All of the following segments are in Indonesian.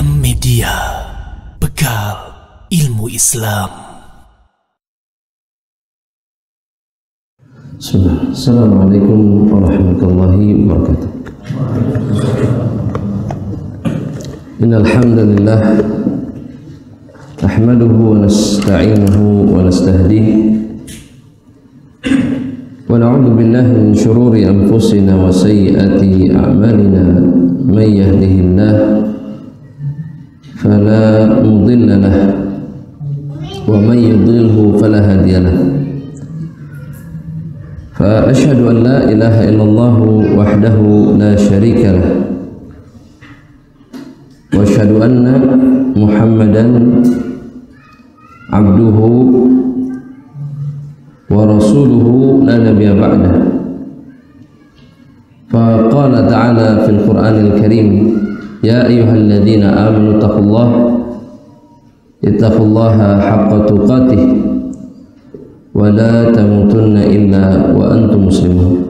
Media, bekal ilmu Islam. Assalamualaikum warahmatullahi wabarakatuh. Innal hamdalillah nahmaduhu wa nasta'inuhu wa nastahdihi wa na'udzu billahi min shururi anfusina wa sayyiati a'malina. Man yahdihillahu fala mudilla lahu wa man yudlilhu fala hadiya lahu. Fa asyhadu an la ilaha illallah wahdahu la syarika lah wa asyhadu anna Muhammadan abduhu wa rasuluhu la nabiyya ba'dah. Fa qala ta'ala fil Qur'anil Karim, ya ayyuhalladzina amanu ittaqullaha haqqa tuqatih wa la tamutunna illa wa antum muslimun.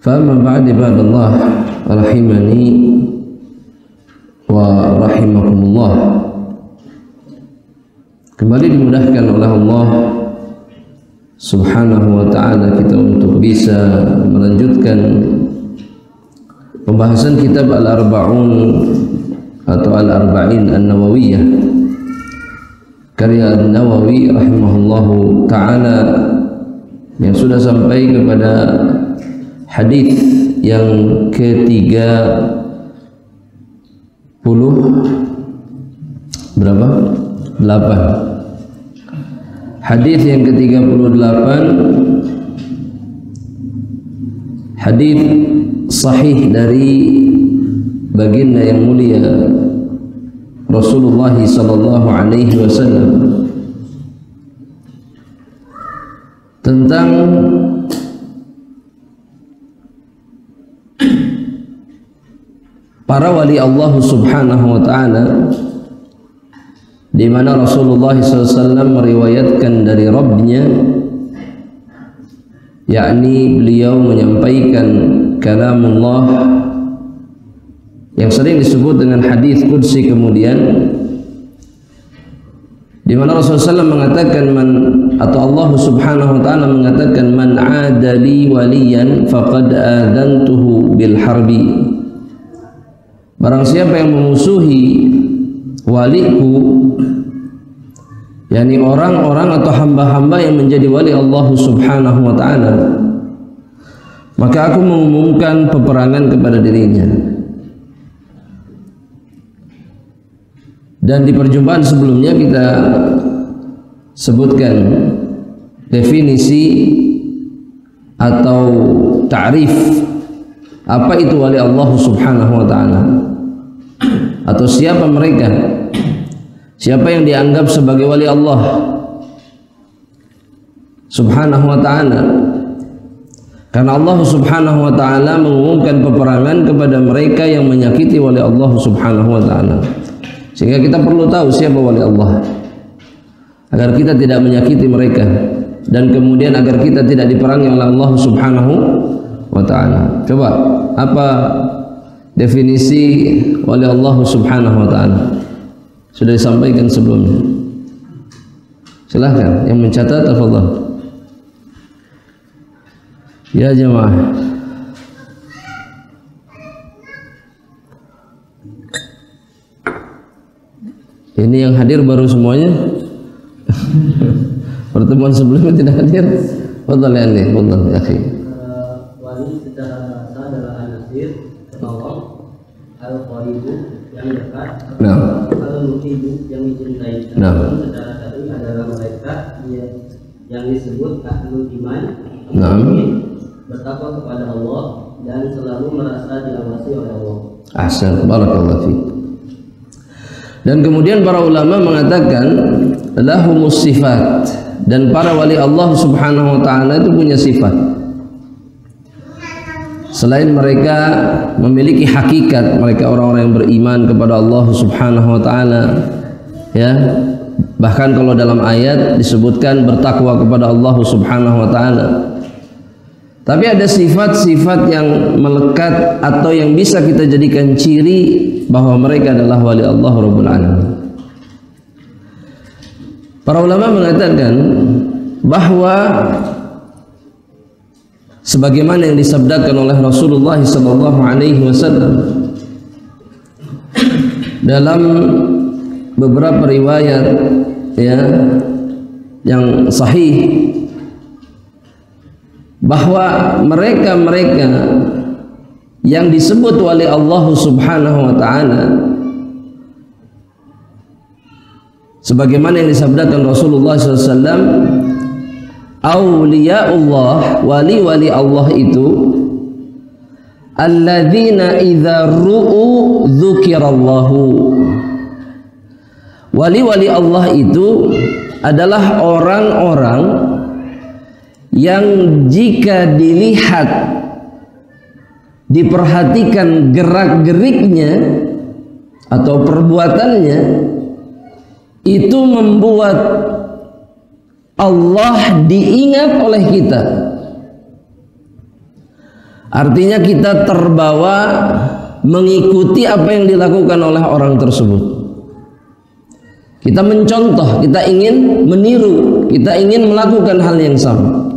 Fa amma ba'd, ibadallah rahimani wa rahimakumullah. Kembali dimudahkan oleh Allah Subhanahu wa ta'ala kita untuk bisa melanjutkan pembahasan kitab Al-Arba'un atau Al-Arba'in An-Nawawiyah karya An-Nawawi rahimahullahu ta'ala, yang sudah sampai kepada hadis yang ke-30 berapa? 8. Hadis yang ke-38, hadis sahih dari baginda yang mulia Rasulullah sallallahu alaihi wasallam tentang para wali Allah Subhanahu wa ta'ala, di mana Rasulullah SAW meriwayatkan dari Rabbnya, yakni beliau menyampaikan kalamullah yang sering disebut dengan hadis qudsi kemudian, di mana Rasulullah SAW mengatakan atau Allah Subhanahu wa ta'ala mengatakan, man adali waliyan faqad adantuhu bil harbi. Barang siapa yang memusuhi waliku, yakni orang-orang atau hamba-hamba yang menjadi wali Allah Subhanahu wa ta'ala, maka aku mengumumkan peperangan kepada dirinya. Dan di perjumpaan sebelumnya kita sebutkan definisi atau ta'rif apa itu wali Allah Subhanahu wa ta'ala, atau siapa mereka, siapa yang dianggap sebagai wali Allah Subhanahu wa ta'ala. Karena Allah Subhanahu wa ta'ala mengumumkan peperangan kepada mereka yang menyakiti wali Allah Subhanahu wa ta'ala, sehingga kita perlu tahu siapa wali Allah agar kita tidak menyakiti mereka, dan kemudian agar kita tidak diperangi oleh Allah Subhanahu wa ta'ala. Coba, apa definisi wali Allah Subhanahu wa ta'ala? Sudah disampaikan sebelumnya. Silahkan yang mencatat, tafadhal. Ya jemaah, ini yang hadir baru semuanya. Pertemuan sebelumnya tidak hadir. Fadhal ya Ali, fadhal ya akhi. Wali secara bahasa adalah an-nasir, penolong, al-qaribu yang dekat, al-muhibbu yang dicintai. Secara syar'i adalah mereka yang disebut ahlul iman, bertakwa kepada Allah dan selalu merasa diawasi oleh Allah. Ahsan, barakallahu fiik. Dan kemudian para ulama mengatakan lahumus sifat, dan para wali Allah Subhanahu wa ta'ala itu punya sifat. Selain mereka memiliki hakikat, mereka orang-orang yang beriman kepada Allah Subhanahu wa ta'ala, ya, bahkan kalau dalam ayat disebutkan bertakwa kepada Allah Subhanahu wa ta'ala. Tapi ada sifat-sifat yang melekat atau yang bisa kita jadikan ciri bahwa mereka adalah wali Allah Rabbul Alamin. Para ulama mengatakan bahwa sebagaimana yang disabdakan oleh Rasulullah sallallahu alaihi wasallam dalam beberapa riwayat ya yang sahih, bahwa mereka-mereka yang disebut wali Allah Subhanahu wa taala sebagaimana yang disabdakan Rasulullah SAW, auliyaullah, wali-wali Allah itu alladzina idza ru'u dzukirallahu, wali-wali Allah itu adalah orang-orang yang jika dilihat, diperhatikan gerak-geriknya atau perbuatannya, itu membuat Allah diingat oleh kita. Artinya kita terbawa mengikuti apa yang dilakukan oleh orang tersebut. Kita mencontoh, kita ingin meniru, kita ingin melakukan hal yang sama.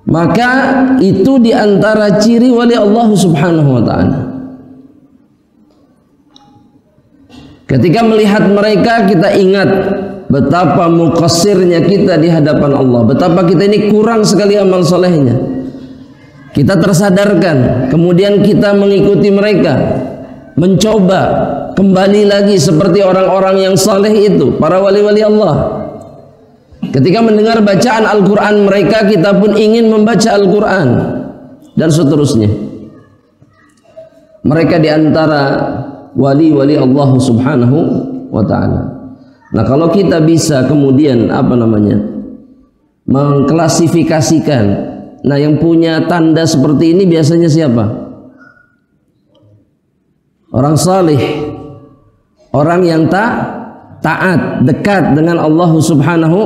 Maka itu diantara ciri wali Allah Subhanahu wa ta'ala. Ketika melihat mereka, kita ingat betapa muqassirnya kita di hadapan Allah, betapa kita ini kurang sekali amal solehnya. Kita tersadarkan, kemudian kita mengikuti mereka, mencoba kembali lagi seperti orang-orang yang saleh itu, para wali-wali Allah. Ketika mendengar bacaan Al-Quran mereka, kita pun ingin membaca Al-Quran, dan seterusnya. Mereka diantara wali-wali Allah Subhanahu wa ta'ala. Nah, kalau kita bisa kemudian mengklasifikasikan, nah yang punya tanda seperti ini biasanya siapa? Orang salih, orang yang taat, dekat dengan Allah Subhanahu,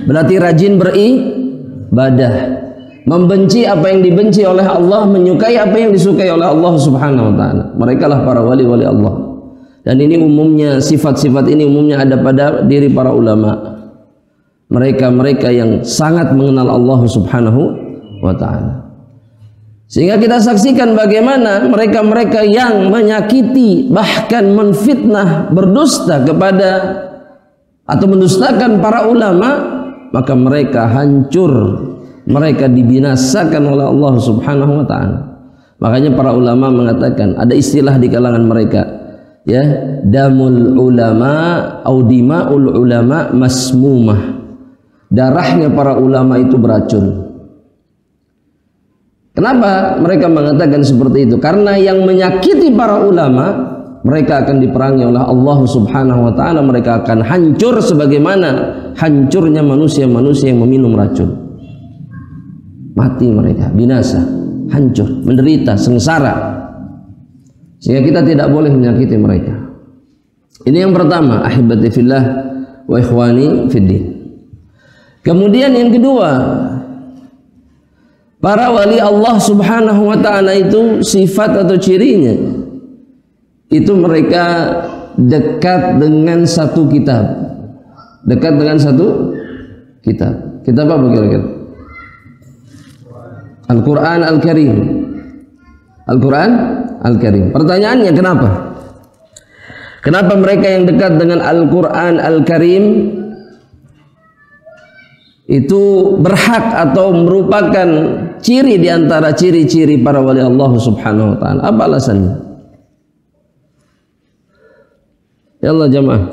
berarti rajin beribadah, membenci apa yang dibenci oleh Allah, menyukai apa yang disukai oleh Allah Subhanahu wa ta'ala. Mereka lah para wali-wali Allah. Dan ini umumnya, sifat-sifat ini umumnya ada pada diri para ulama. Mereka-mereka yang sangat mengenal Allah Subhanahu wa ta'ala. Sehingga kita saksikan bagaimana mereka-mereka yang menyakiti, bahkan menfitnah, berdusta kepada atau mendustakan para ulama, maka mereka hancur, mereka dibinasakan oleh Allah Subhanahu wa ta'ala. Makanya para ulama mengatakan, ada istilah di kalangan mereka, ya, damul ulama au dima'ul ulama masmumah. Darahnya para ulama itu beracun. Kenapa mereka mengatakan seperti itu? Karena yang menyakiti para ulama, mereka akan diperangi oleh Allah Subhanahu wa ta'ala. Mereka akan hancur sebagaimana hancurnya manusia-manusia yang meminum racun. Mati mereka, binasa, hancur, menderita, sengsara. Sehingga kita tidak boleh menyakiti mereka. Ini yang pertama, ahibati fillah wa ikhwani fiddin. Kemudian yang kedua, para wali Allah Subhanahu wa ta'ala itu sifat atau cirinya, itu mereka dekat dengan satu kitab. Dekat dengan satu kitab. Kitab apa kira-kira? Al-Quran Al-Karim. Al-Quran Al-Karim. Pertanyaannya kenapa? Kenapa mereka yang dekat dengan Al-Quran Al-Karim itu berhak atau merupakan ciri di antara ciri-ciri para wali Allah Subhanahu wa ta'ala? Apa alasannya? Ya Allah jamaah,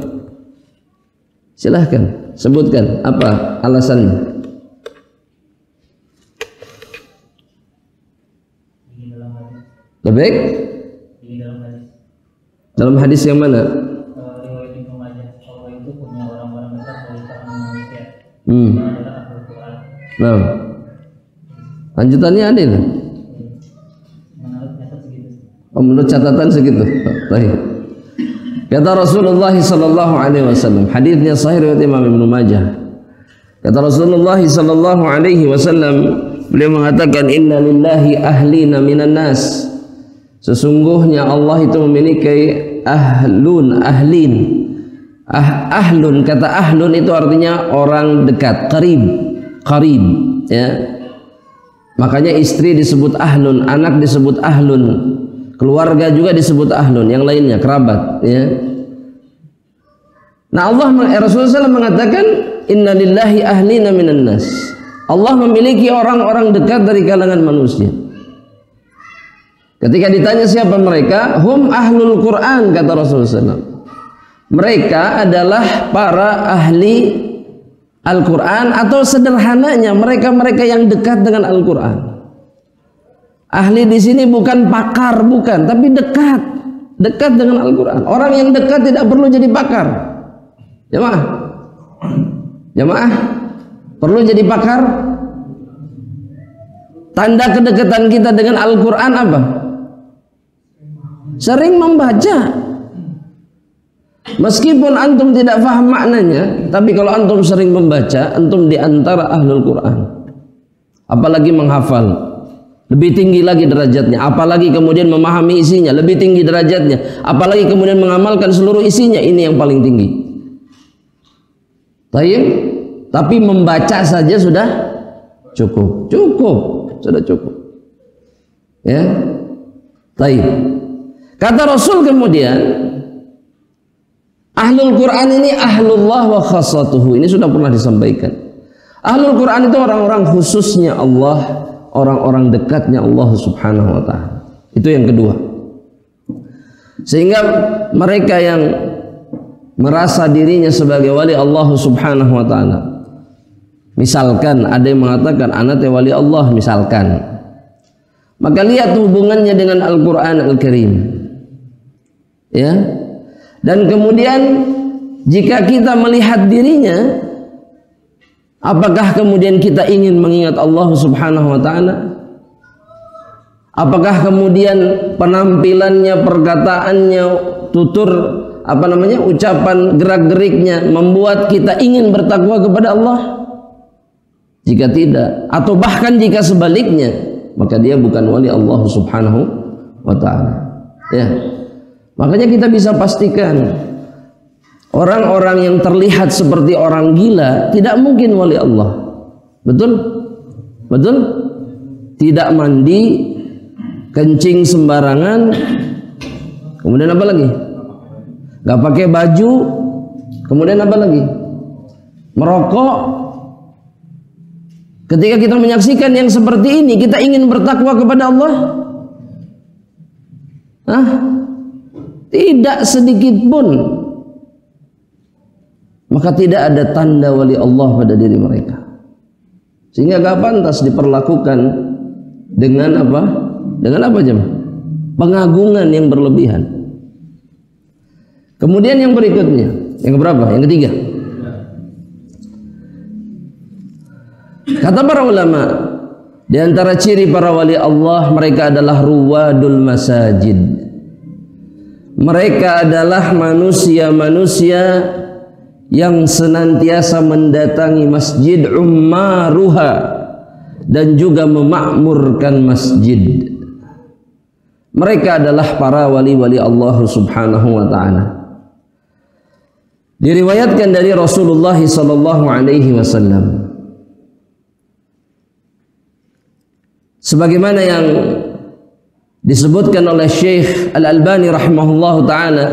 silahkan sebutkan apa alasannya. Baik. Dalam hadis yang mana? Riwayat Ibnu Majah, Allah itu punya orang-orang dekat dari kalangan manusia. Nah, lanjutannya ada itu. Menurut catatan segitu. Baik. Kata Rasulullah sallallahu alaihi wasallam, hadisnya sahih riwayat Imam Ibnu Majah. Kata Rasulullah sallallahu alaihi wasallam, beliau mengatakan, inna lillahi ahlina minan nas. Sesungguhnya Allah itu memiliki ahlun, ahlin. Ahlun, kata ahlun itu artinya orang dekat, qarib, ya. Makanya istri disebut ahlun, anak disebut ahlun, keluarga juga disebut ahlun, yang lainnya kerabat, ya. Nah, Rasulullah SAW mengatakan inna lillahi ahlina minan nas. Allah memiliki orang-orang dekat dari kalangan manusia. Ketika ditanya siapa mereka, hum ahlul Quran, kata Rasulullah SAW. Mereka adalah para ahli Al-Quran, atau sederhananya mereka-mereka yang dekat dengan Al-Quran. Ahli di sini bukan pakar, bukan, tapi dekat dengan Al-Quran. Orang yang dekat tidak perlu jadi pakar. Jamaah, perlu jadi pakar? Tanda kedekatan kita dengan Al-Quran apa? Sering membaca. Meskipun antum tidak paham maknanya, tapi kalau antum sering membaca, antum diantara ahlul Quran. Apalagi menghafal, lebih tinggi lagi derajatnya. Apalagi kemudian memahami isinya, lebih tinggi derajatnya. Apalagi kemudian mengamalkan seluruh isinya, ini yang paling tinggi. Tapi membaca saja sudah cukup, sudah cukup. Ya, kata Rasul kemudian, ahlul Quran ini ahlullah wa khassatuhu. Ini sudah pernah disampaikan. Ahlul Quran itu orang-orang khususnya Allah, orang-orang dekatnya Allah Subhanahu wa ta'ala. Itu yang kedua. Sehingga mereka yang merasa dirinya sebagai wali Allah Subhanahu wa ta'ala, misalkan ada yang mengatakan anak wali Allah misalkan, maka lihat hubungannya dengan Al-Quran Al-Karim, ya. Dan kemudian jika kita melihat dirinya, apakah kemudian kita ingin mengingat Allah Subhanahu wa ta'ala? Apakah kemudian penampilannya, perkataannya, tutur ucapan, gerak-geriknya membuat kita ingin bertakwa kepada Allah? Jika tidak, atau bahkan jika sebaliknya, maka dia bukan wali Allah Subhanahu wa ta'ala, ya. Makanya kita bisa pastikan orang-orang yang terlihat seperti orang gila tidak mungkin wali Allah. Betul? Betul? Tidak mandi, kencing sembarangan, kemudian apa lagi? Gak pakai baju, kemudian apa lagi? Merokok. Ketika kita menyaksikan yang seperti ini, kita ingin bertakwa kepada Allah? Tidak sedikit pun. Maka tidak ada tanda wali Allah pada diri mereka, sehingga gak pantas diperlakukan dengan apa? Dengan apa jemaah? Pengagungan yang berlebihan. Kemudian yang berikutnya, yang keberapa? Yang ketiga. Kata para ulama, di antara ciri para wali Allah, mereka adalah ruwadul masajid. Mereka adalah manusia-manusia yang senantiasa mendatangi masjid, ummaruha, dan juga memakmurkan masjid. Mereka adalah para wali-wali Allah Subhanahu wa ta'ala. Diriwayatkan dari Rasulullah sallallahu alaihi wasallam, sebagaimana yang disebutkan oleh Syekh Al-Albani rahimahullahu ta'ala,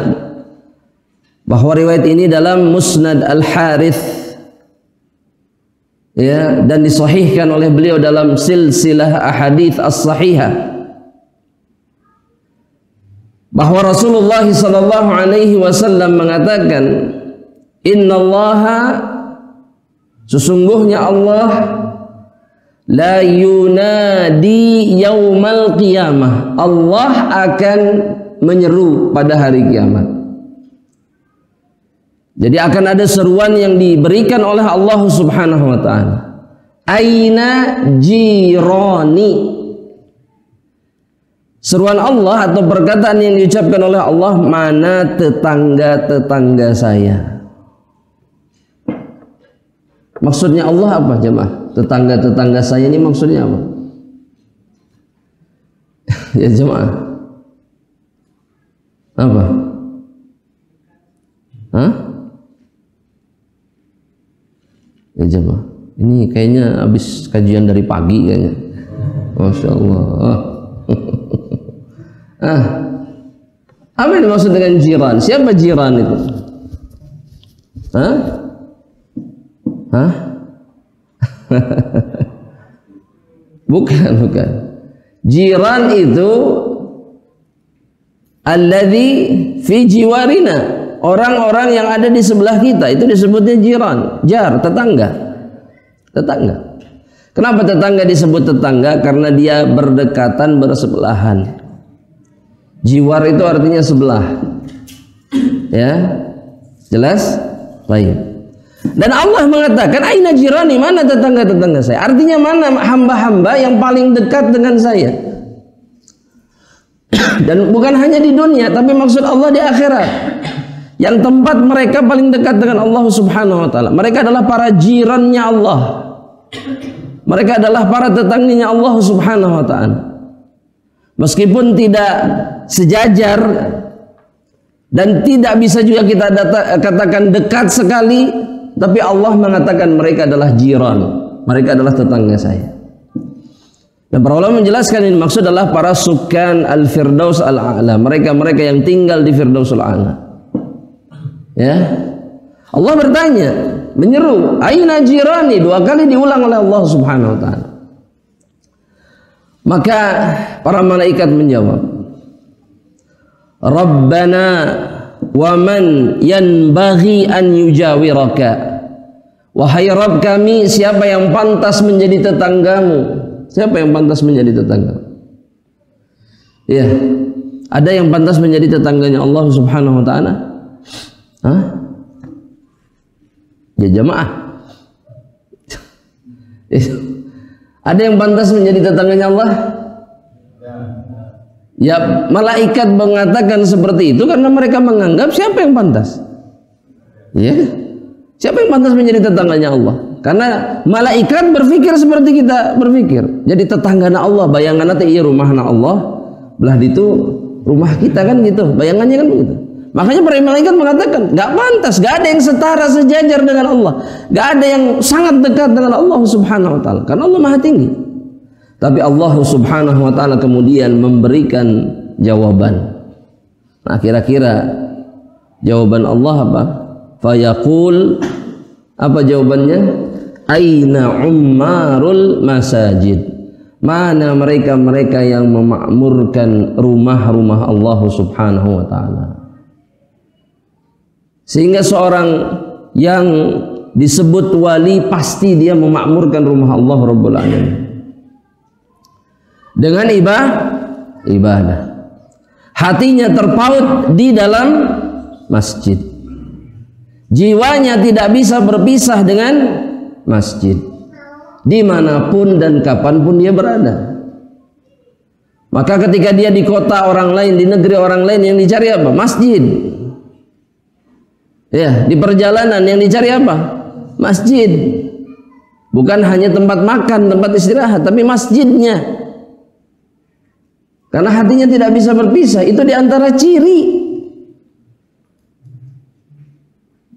bahwa riwayat ini dalam Musnad Al-Harith, ya, dan disahihkan oleh beliau dalam silsilah ahadits as-sahihah, bahwa Rasulullah sallallahu alaihi wasallam mengatakan, innallaha, sesungguhnya Allah, la yunadi yaumal qiyamah, Allah akan menyeru pada hari kiamat. Jadi akan ada seruan yang diberikan oleh Allah Subhanahu wa ta'ala. Aina jirani. Seruan Allah atau perkataan yang diucapkan oleh Allah, mana tetangga-tetangga saya. Maksudnya Allah apa jemaah? Tetangga-tetangga saya ini maksudnya apa? Ya jemaah, Apa? Hah? Ya coba. Ini kayaknya habis kajian dari pagi kayaknya. Masya Allah. Apa yang dimaksud dengan jiran? Siapa jiran itu? Hah? Bukan. Jiran itu alladzi fi jiwarina, orang-orang yang ada di sebelah kita, itu disebutnya jiran. Jar, tetangga. Kenapa tetangga disebut tetangga? Karena dia berdekatan, bersebelahan. Jiwar itu artinya sebelah. Ya, jelas? Baik. Dan Allah mengatakan, aina jirani, mana tetangga-tetangga saya? Artinya mana hamba-hamba yang paling dekat dengan saya? Dan bukan hanya di dunia, tapi maksud Allah di akhirat. Yang tempat mereka paling dekat dengan Allah Subhanahu wa taala. Mereka adalah para jirannya Allah. Mereka adalah para tetangganya Allah Subhanahu wa taala. Meskipun tidak sejajar dan tidak bisa juga kita katakan dekat sekali, tapi Allah mengatakan mereka adalah jiran, mereka adalah tetangga saya. Dan para ulama menjelaskan ini maksud adalah para sukan al-firdaus al-a'la, mereka-mereka yang tinggal di firdausul a'la. Ya, Allah bertanya, menyeru, aina jirani, 2 kali diulang oleh Allah Subhanahu wa taala. Maka para malaikat menjawab, Rabbana wa man yanbaghi an yujawiraka. Wahai Rabb kami, siapa yang pantas menjadi tetanggamu? Siapa yang pantas menjadi tetangga? Ya, ada yang pantas menjadi tetangganya Allah Subhanahu wa taala? Hah? Ya jamaah. Ada yang pantas menjadi tetangganya Allah? Ya, malaikat mengatakan seperti itu karena mereka menganggap siapa yang pantas? Ya, siapa yang pantas menjadi tetangganya Allah? Karena malaikat berpikir seperti kita berpikir. Jadi tetangganya Allah, bayangan nanti iya rumahna Allah, belah itu rumah kita kan gitu, bayangannya kan begitu. Makanya para malaikat mengatakan, nggak pantas, nggak ada yang setara sejajar dengan Allah, nggak ada yang sangat dekat dengan Allah Subhanahu wa taala, karena Allah Maha tinggi. Tapi Allah Subhanahu wa taala kemudian memberikan jawaban. Nah, kira-kira jawaban Allah apa? Fayaqul, apa jawabannya? Aina ummarul masajid. Mana mereka-mereka yang memakmurkan rumah-rumah Allah Subhanahu wa taala. Sehingga seorang yang disebut wali pasti dia memakmurkan rumah Allah Rabbul Alamin dengan ibadah. Hatinya terpaut di dalam masjid. Jiwanya tidak bisa berpisah dengan masjid. Dimanapun dan kapanpun dia berada. Maka ketika dia di kota orang lain, di negeri orang lain, yang dicari apa? Masjid. Ya, di perjalanan yang dicari apa? Masjid. Bukan hanya tempat makan, tempat istirahat, tapi masjidnya. Karena hatinya tidak bisa berpisah. Itu diantara ciri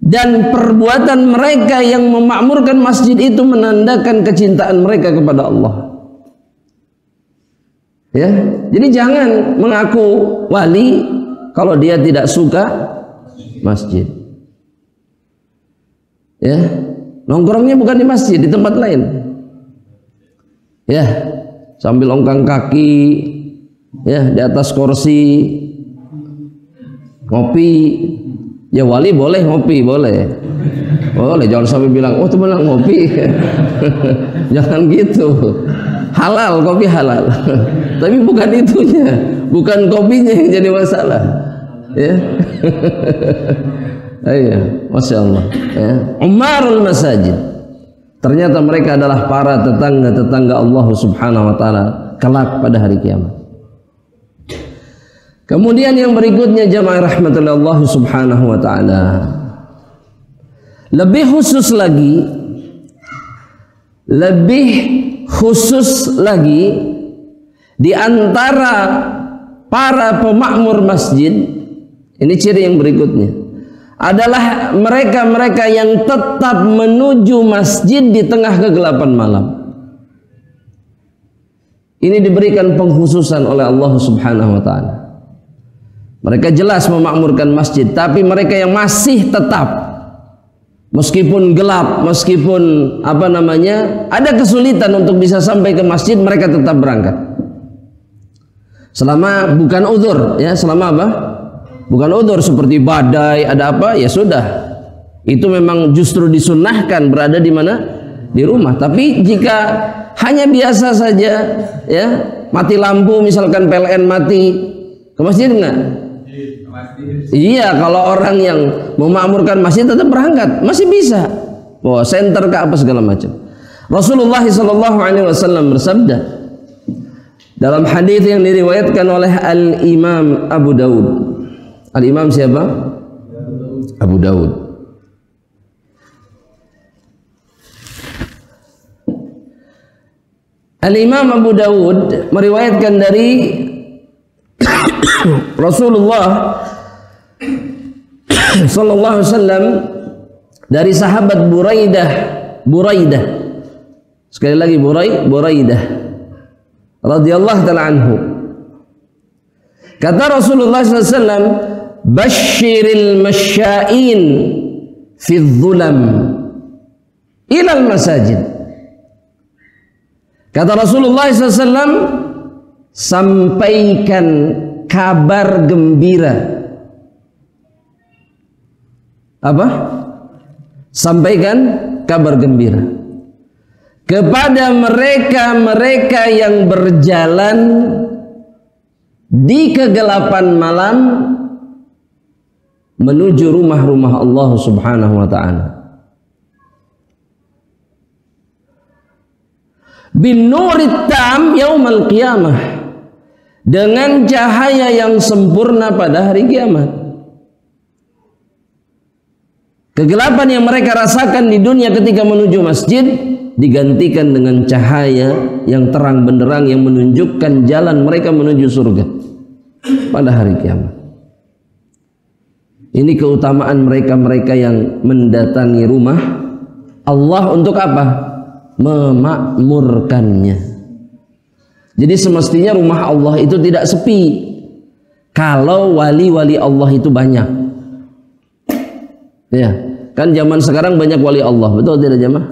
dan perbuatan mereka yang memakmurkan masjid itu menandakan kecintaan mereka kepada Allah. Ya, jadi jangan mengaku wali kalau dia tidak suka masjid. Ya, nongkrongnya bukan di masjid, di tempat lain. Ya, sambil ongkang kaki, ya, di atas kursi, ngopi. Ya wali boleh ngopi, boleh. Jangan sampai bilang, oh teman ngopi. Jangan gitu. Halal, kopi halal. Tapi bukan itunya, bukan kopinya yang jadi masalah. Ya. Iya, Masya Allah. Ya. Umarul masajid. Ternyata mereka adalah para tetangga-tetangga Allah Subhanahu wa taala kelak pada hari kiamat. Kemudian yang berikutnya jamaah rahmatullah Allah Subhanahu wa taala. Lebih khusus lagi di antara para pemakmur masjid Ini ciri yang berikutnya adalah mereka-mereka yang tetap menuju masjid di tengah kegelapan malam. Ini diberikan pengkhususan oleh Allah Subhanahu wa taala. Mereka jelas memakmurkan masjid, tapi mereka yang masih tetap meskipun gelap, meskipun ada kesulitan untuk bisa sampai ke masjid, mereka tetap berangkat. Selama bukan udzur, ya, selama apa? Bukan udzur seperti badai, ada apa? Ya sudah. Itu memang justru disunnahkan berada di mana? Di rumah. Tapi jika hanya biasa saja, ya, mati lampu misalkan PLN mati, ke masjid enggak? Iya, kalau orang yang memakmurkan masjid tetap berangkat, masih bisa. Wah, senter ke apa segala macam. Rasulullah SAW bersabda dalam hadis yang diriwayatkan oleh Al-Imam Abu Daud. Al-Imam siapa? Abu Daud. Al-Imam Abu Daud meriwayatkan dari Rasulullah sallallahu alaihi wasallam dari sahabat Buraidah. Sekali lagi Buraidah radhiyallahu taala anhu. Kata Rasulullah sallallahu alaihi wasallam, "Basyiril masya'in fi dhulam ila al-masajid." Kata Rasulullah SAW, sampaikan kabar gembira. Apa? Sampaikan kabar gembira kepada mereka-mereka yang berjalan di kegelapan malam menuju rumah-rumah Allah Subhanahu wa ta'ala. Bin nurit tam yaumal qiyamah, dengan cahaya yang sempurna pada hari kiamat. Kegelapan yang mereka rasakan di dunia ketika menuju masjid digantikan dengan cahaya yang terang benderang yang menunjukkan jalan mereka menuju surga pada hari kiamat. Ini keutamaan mereka-mereka yang mendatangi rumah Allah untuk apa? Memakmurkannya. Jadi semestinya rumah Allah itu tidak sepi kalau wali-wali Allah itu banyak. Ya, kan zaman sekarang banyak wali Allah, betul tidak jemaah?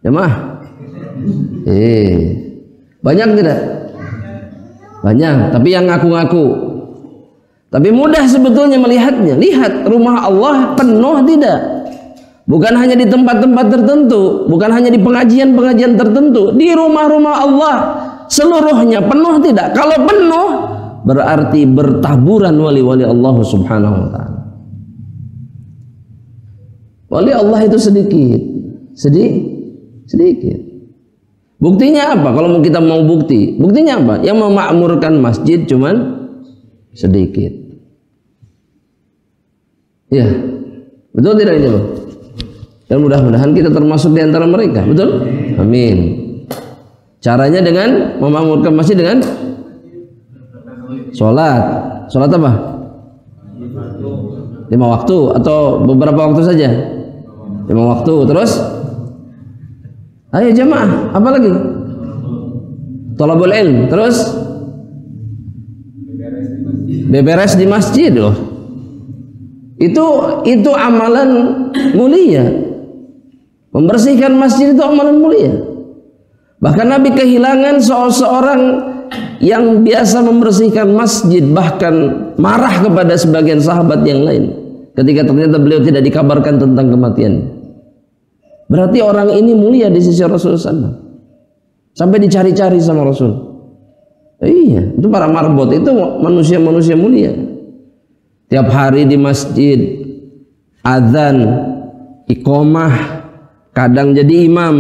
Jemaah? Banyak tidak? Banyak, tapi yang ngaku-ngaku. Tapi mudah sebetulnya melihatnya. Lihat rumah Allah penuh tidak? Bukan hanya di tempat-tempat tertentu, bukan hanya di pengajian-pengajian tertentu, di rumah-rumah Allah seluruhnya penuh tidak? Kalau penuh berarti bertaburan wali-wali Allah Subhanahu wa ta'ala. Wali Allah itu sedikit. Buktinya apa? Kalau kita mau bukti, buktinya apa? Yang memakmurkan masjid cuman sedikit. Ya, betul tidak ini? Dan mudah-mudahan kita termasuk di antara mereka, betul? Amin. Caranya dengan memakmurkan masjid dengan sholat. Sholat apa? 5 waktu atau beberapa waktu saja? 5 waktu. Terus? Ayo jamaah, apa lagi? Thalabul ilm. Terus? Beberes di masjid loh. Itu amalan mulia. Membersihkan masjid itu amalan mulia. Bahkan Nabi kehilangan seorang yang biasa membersihkan masjid, bahkan marah kepada sebagian sahabat yang lain ketika ternyata beliau tidak dikabarkan tentang kematian. Berarti orang ini mulia di sisi Rasulullah SAW. Sampai dicari-cari sama Rasul. Iya, itu para marbot itu manusia-manusia mulia. Tiap hari di masjid azan, iqomah, kadang jadi imam,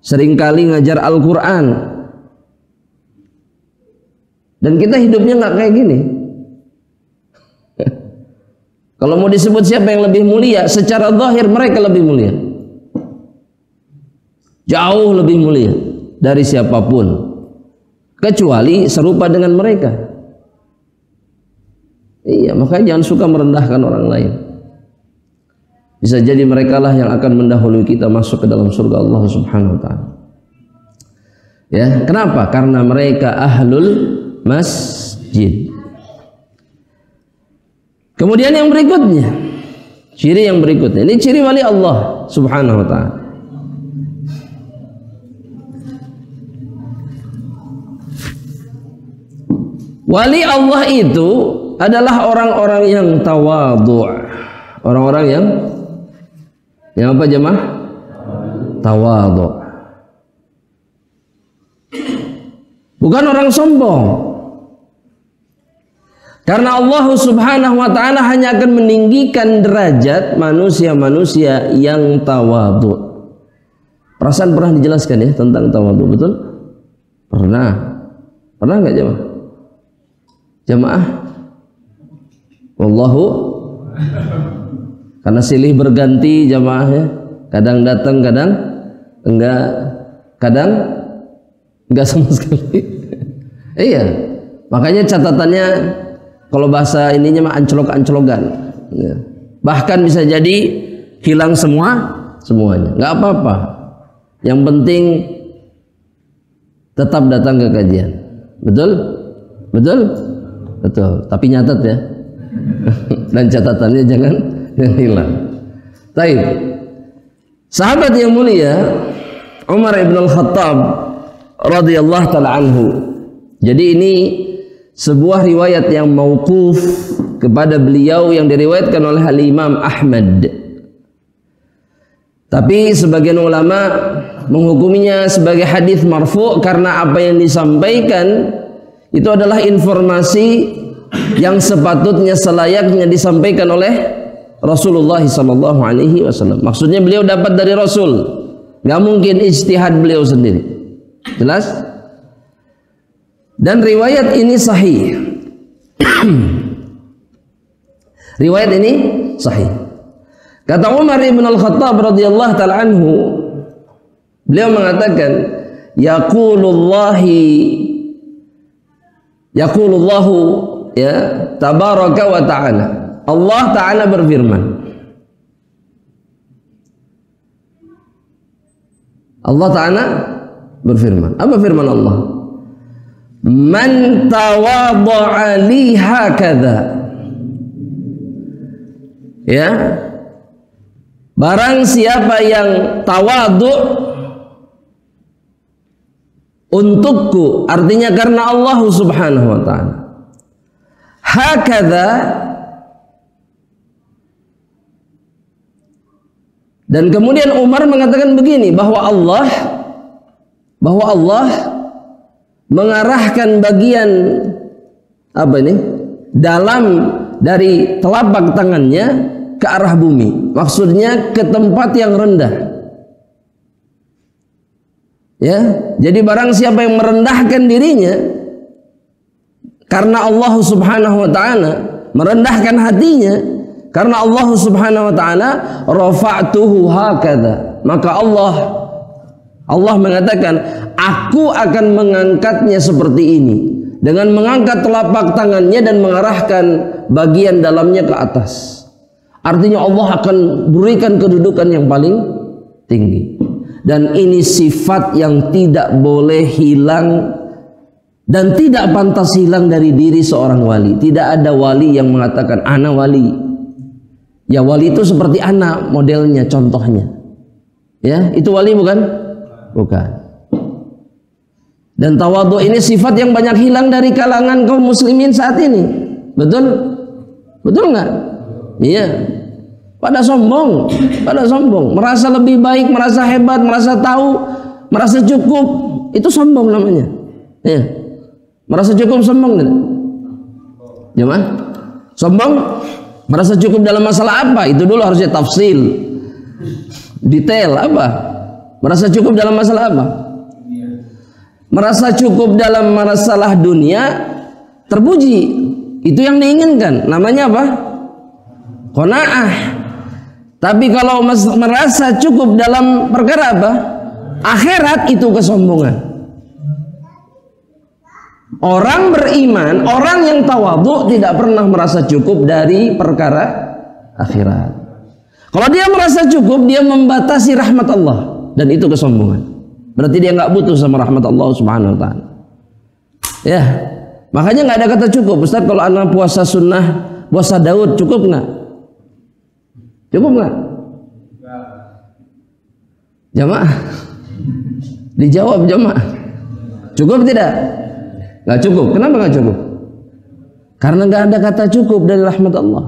seringkali ngajar Al-Quran. Dan kita hidupnya nggak kayak gini. Kalau mau disebut siapa yang lebih mulia, secara zahir mereka lebih mulia, jauh lebih mulia dari siapapun, kecuali serupa dengan mereka. Iya, makanya jangan suka merendahkan orang lain. Bisa jadi mereka lah yang akan mendahului kita masuk ke dalam surga Allah Subhanahu wa taala. Ya, kenapa? Karena mereka ahlul masjid. Kemudian yang berikutnya, ciri yang berikutnya, ini ciri wali Allah Subhanahu wa taala. Wali Allah itu adalah orang-orang yang tawadhu'. Orang-orang yang apa jemaah? Tawadhu'. Bukan orang sombong. Karena Allah Subhanahu wa taala hanya akan meninggikan derajat manusia-manusia yang tawadhu'. Perasaan pernah dijelaskan ya tentang tawadhu', betul? Pernah. Pernah enggak jemaah? Jemaah? Wallahu, karena silih berganti jamaahnya, kadang datang, kadang enggak, kadang enggak sama sekali. Iya, makanya catatannya kalau bahasa ininya mah ancelok-ancelogan. Ya. Bahkan bisa jadi hilang semuanya, nggak apa-apa. Yang penting tetap datang ke kajian, betul? Tapi nyatat ya. Dan catatannya jangan hilang. Baik. Sahabat yang mulia Umar ibn al-Khattab radhiyallahu taala anhu. Jadi ini sebuah riwayat yang mauquf kepada beliau yang diriwayatkan oleh Imam Ahmad. Tapi sebagian ulama menghukuminya sebagai hadis marfu' karena apa yang disampaikan itu adalah informasi yang sepatutnya selayaknya disampaikan oleh Rasulullah sallallahu alaihi wasallam. Maksudnya beliau dapat dari Rasul, nggak mungkin ijtihad beliau sendiri. Jelas? Dan riwayat ini sahih. Riwayat ini sahih. Kata Umar ibn al-Khattab radhiyallahu taala anhu, beliau mengatakan, yaqulullahu ya tabaraka wa ta'ala. Allah Ta'ala berfirman. Allah Ta'ala berfirman. Apa firman Allah? Man tawadha'a li hakadha. Ya. Barang siapa yang tawadhu' untukku, artinya karena Allah Subhanahu wa taala. Hakadha, dan kemudian Umar mengatakan begini, bahwa Allah mengarahkan bagian apa ini? Dalam dari telapak tangannya ke arah bumi. Maksudnya ke tempat yang rendah. Ya, jadi barang siapa yang merendahkan dirinya karena Allah Subhanahu wa taala, merendahkan hatinya karena Allah Subhanahu wa taala, rafa'tuhu hakadha, maka Allah mengatakan, aku akan mengangkatnya seperti ini, dengan mengangkat telapak tangannya dan mengarahkan bagian dalamnya ke atas. Artinya Allah akan berikan kedudukan yang paling tinggi. Dan ini sifat yang tidak boleh hilang dan tidak pantas hilang dari diri seorang wali. Tidak ada wali yang mengatakan ana wali. Ya, wali itu seperti ana modelnya, contohnya. Ya, itu wali bukan? Bukan. Dan tawadhu ini sifat yang banyak hilang dari kalangan kaum muslimin saat ini. Betul? Betul nggak? Iya. Pada sombong, merasa lebih baik, merasa hebat, merasa tahu, merasa cukup. Itu sombong namanya. Ya. Merasa cukup sombong tidak? Jemaah? Sombong? Merasa cukup dalam masalah apa? Itu dulu harusnya tafsil. Detail apa? Merasa cukup dalam masalah apa? Merasa cukup dalam masalah dunia, terpuji. Itu yang diinginkan. Namanya apa? Qanaah. Tapi kalau merasa cukup dalam perkara apa? Akhirat, itu kesombongan. Orang beriman, orang yang tawadhu tidak pernah merasa cukup dari perkara akhirat. Kalau dia merasa cukup, dia membatasi rahmat Allah, dan itu kesombongan. Berarti dia nggak butuh sama rahmat Allah Subhanahu wa taala. Ya, makanya nggak ada kata cukup. Ustaz, kalau anak puasa sunnah, puasa Daud cukup nggak? Cukup nggak? Jamaah, dijawab jamaah. Cukup tidak? Nggak cukup. Kenapa nggak cukup? Karena nggak ada kata cukup dari rahmat Allah.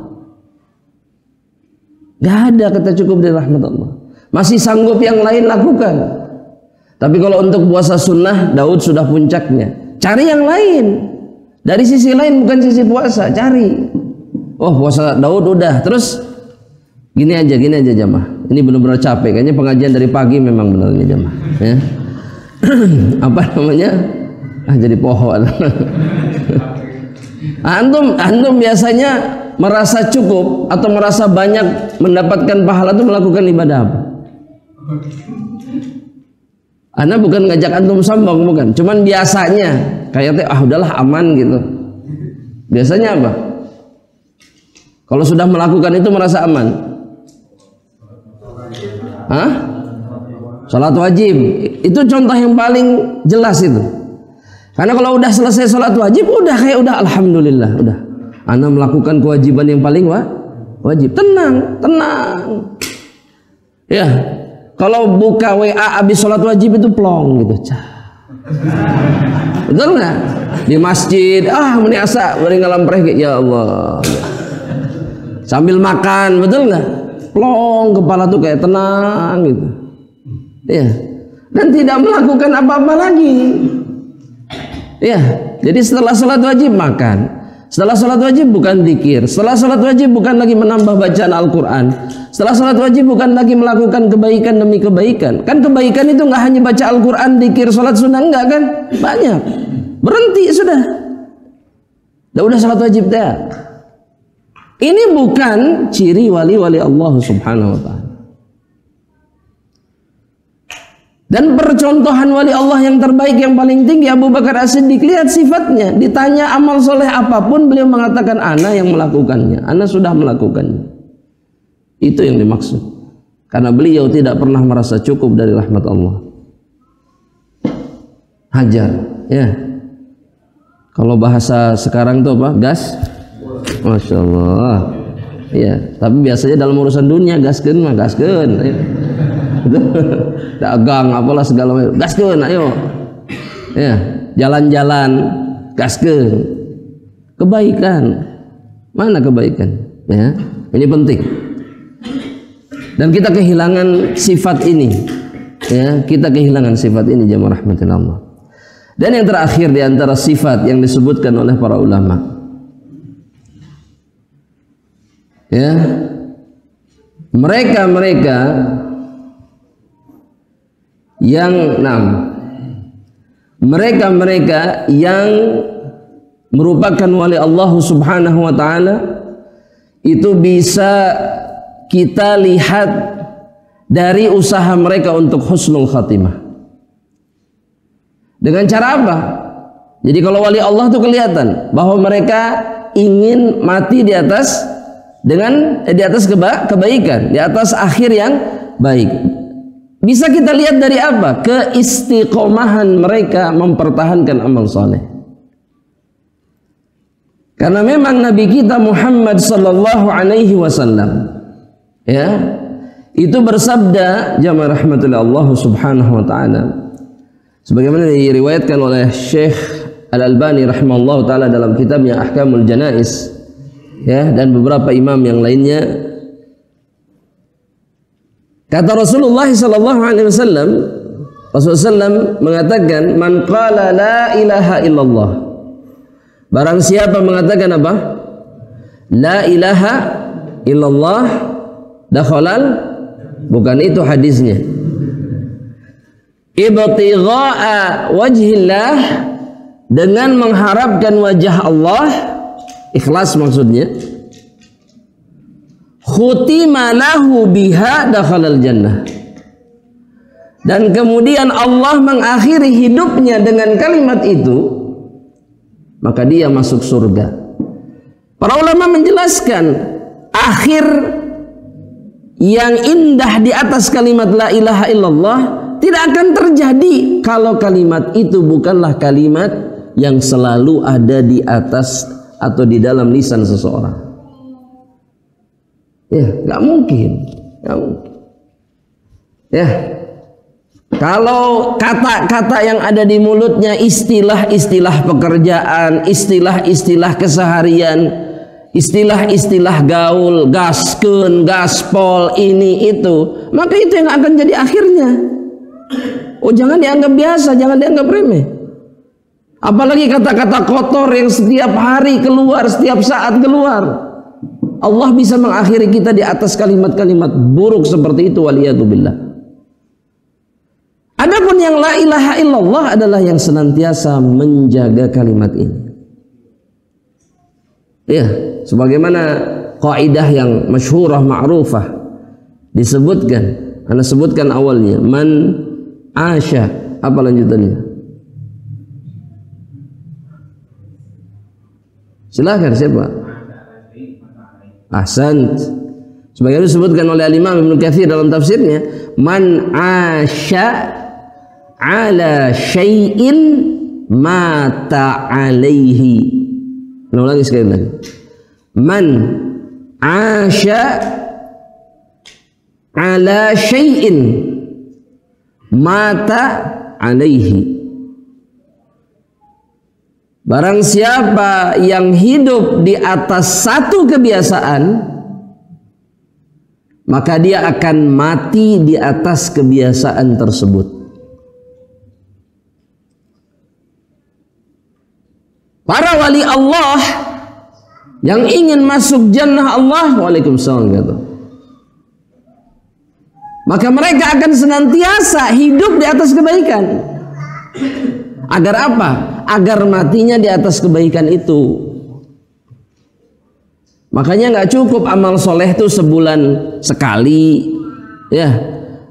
Nggak ada kata cukup dari rahmat Allah. Masih sanggup yang lain lakukan. Tapi kalau untuk puasa sunnah, Daud sudah puncaknya. Cari yang lain. Dari sisi lain, bukan sisi puasa. Cari. Oh, puasa Daud udah. Terus gini aja jamaah. Ini benar-benar capek. Kayaknya pengajian dari pagi memang benar ini jamaah. Ya. Apa namanya? Jadi pohon. Antum biasanya merasa cukup atau merasa banyak mendapatkan pahala itu melakukan ibadah apa? Anda bukan ngajak antum sombong, bukan. Cuman biasanya kayaknya udahlah aman gitu. Biasanya apa? Kalau sudah melakukan itu merasa aman. Hah? Salat wajib. Itu contoh yang paling jelas itu. Karena kalau udah selesai salat wajib, udah alhamdulillah, udah. Anda melakukan kewajiban yang paling wajib. Tenang. Ya. Kalau buka WA habis sholat wajib itu plong gitu. Betul nggak? Di masjid, meni asa bari ngalampreh, ya Allah. Sambil makan, betul nggak? Plong, kepala tuh kayak tenang gitu. Ya. Dan tidak melakukan apa-apa lagi. Ya. Jadi setelah sholat wajib makan. Setelah sholat wajib bukan zikir. Setelah sholat wajib bukan lagi menambah bacaan Al-Quran. Setelah sholat wajib bukan lagi melakukan kebaikan demi kebaikan. Kan kebaikan itu nggak hanya baca Al-Quran, zikir, sholat sunnah, enggak kan? Banyak. Berhenti sudah. Udah sholat wajib dah. Ini bukan ciri wali-wali Allah Subhanahu wa ta'ala. Dan percontohan wali Allah yang terbaik, yang paling tinggi, Abu Bakar As-Siddiq. Lihat sifatnya. Ditanya amal soleh apapun, beliau mengatakan, ana yang melakukannya, ana sudah melakukannya. Itu yang dimaksud. Karena beliau tidak pernah merasa cukup dari rahmat Allah. Hajar, ya. Kalau bahasa sekarang itu apa? Gas. Masya Allah. Ya, tapi biasanya dalam urusan dunia gaskeun mah gaskeun. Dagang apalah segala macam. Gaskeun, ayo. Ya, jalan-jalan gaskeun. Kebaikan. Mana kebaikan? Ya, ini penting. Dan kita kehilangan sifat ini. Ya, kita kehilangan sifat ini jamaah rahmatillah Allah. Dan yang terakhir di antara sifat yang disebutkan oleh para ulama, ya, mereka yang merupakan wali Allah Subhanahu wa ta'ala itu bisa kita lihat dari usaha mereka untuk husnul khatimah. Dengan cara apa? Jadi kalau wali Allah itu kelihatan bahwa mereka ingin mati di atas kebaikan, di atas akhir yang baik. Bisa kita lihat dari apa? Keistiqomahan mereka mempertahankan amal saleh. Karena memang Nabi kita Muhammad sallallahu alaihi wasallam, ya, itu bersabda, jamaah rahmatullah Allah Subhanahu wa taala, sebagaimana diriwayatkan oleh Syekh Al-Albani rahimahullah taala dalam kitabnya Ahkamul Janaiz, ya, dan beberapa imam yang lainnya. Kata Rasulullah sallallahu alaihi wasallam, Rasulullah mengatakan, man qala la ilaha illallah, barang siapa mengatakan apa? La ilaha illallah, dakhalal, bukan itu hadisnya, ibtigha'a wajhillah, dengan mengharapkan wajah Allah, ikhlas maksudnya, khutima lahu biha dakhalal jannah, dan kemudian Allah mengakhiri hidupnya dengan kalimat itu, maka dia masuk surga. Para ulama menjelaskan akhir yang indah di atas kalimat la ilaha illallah tidak akan terjadi kalau kalimat itu bukanlah kalimat yang selalu ada di atas atau di dalam lisan seseorang. Ya, nggak mungkin, nggak mungkin. Ya, kalau kata-kata yang ada di mulutnya istilah-istilah pekerjaan, istilah-istilah keseharian, istilah-istilah gaul, gaskeun, gaspol, ini itu, maka itu yang akan jadi akhirnya. Oh, jangan dianggap biasa, jangan dianggap remeh. Apalagi kata-kata kotor yang setiap hari keluar, setiap saat keluar. Allah bisa mengakhiri kita di atas kalimat-kalimat buruk seperti itu, waliyadzubillah. Adapun yang la ilaha illallah adalah yang senantiasa menjaga kalimat ini. Ya, sebagaimana kaidah yang masyhurah ma'rufah disebutkan, ana sebutkan awalnya, man asya, apa lanjutannya? Silakan siapa? Ahsant. Sebagaimana disebutkan oleh Imam Ibnu Katsir dalam tafsirnya, man asya ala syai'in mata alaihi. Ulangi sekali lagi. Man asya ala syai'in mata alaihi. Barang siapa yang hidup di atas satu kebiasaan, maka dia akan mati di atas kebiasaan tersebut. Para wali Allah yang ingin masuk jannah Allah, waalaikumsalam, maka mereka akan senantiasa hidup di atas kebaikan. Agar apa? Agar matinya di atas kebaikan itu. Makanya nggak cukup amal soleh itu sebulan sekali, ya,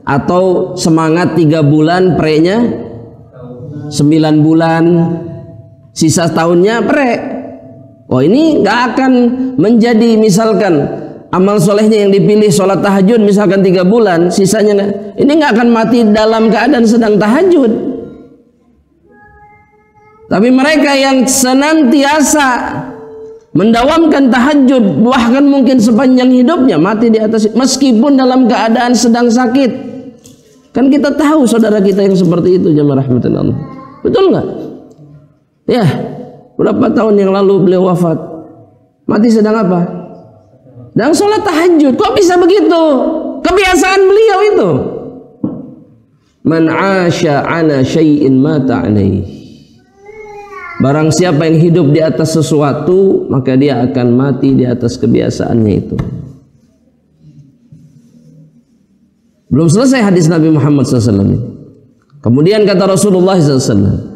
atau semangat 3 bulan, prenya 9 bulan, sisa tahunnya pre. Oh, ini nggak akan menjadi, misalkan amal solehnya yang dipilih sholat tahajud misalkan 3 bulan, sisanya nggak, ini nggak akan mati dalam keadaan sedang tahajud. Tapi mereka yang senantiasa mendawamkan tahajud, bahkan mungkin sepanjang hidupnya, mati di atas, meskipun dalam keadaan sedang sakit. Kan kita tahu saudara kita yang seperti itu, jemaah rahmatullah. Betul nggak? Ya, berapa tahun yang lalu beliau wafat, mati sedang apa? Sedang sholat tahajud. Kok bisa begitu? Kebiasaan beliau itu. Man asya ala syai'in mata alaihi. Barang siapa yang hidup di atas sesuatu, maka dia akan mati di atas kebiasaannya itu. Belum selesai hadis Nabi Muhammad SAW. Kemudian kata Rasulullah SAW,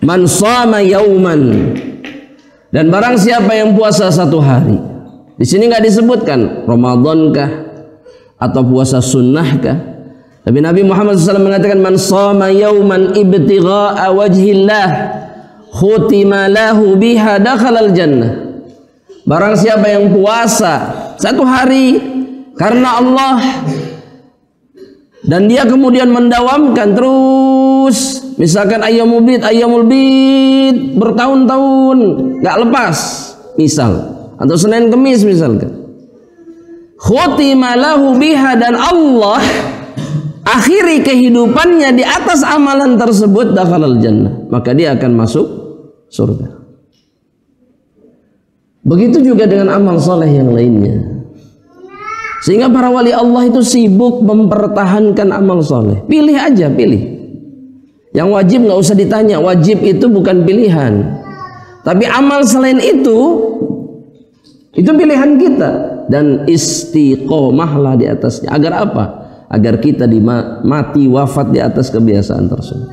man shama yauman, dan barang siapa yang puasa satu hari. Di sini nggak disebutkan Ramadan kah atau puasa sunnah kah. Tapi Nabi Muhammad SAW mengatakan, man shama yauman ibtigha'a wajhillah khutima lahu biha dakhalal jannah. Barang siapa yang puasa satu hari karena Allah dan dia kemudian mendawamkan terus, misalkan ayyamul bid bertahun-tahun nggak lepas, misal, atau Senin Kemis misalkan, khutima lahu biha, dan Allah akhiri kehidupannya di atas amalan tersebut, dakhalal jannah, maka dia akan masuk surga. Begitu juga dengan amal soleh yang lainnya. Sehingga para wali Allah itu sibuk mempertahankan amal soleh. Pilih aja, pilih. Yang wajib nggak usah ditanya, wajib itu bukan pilihan. Tapi amal selain itu pilihan kita, dan istiqomahlah di atasnya. Agar apa? Agar kita mati wafat di atas kebiasaan tersebut,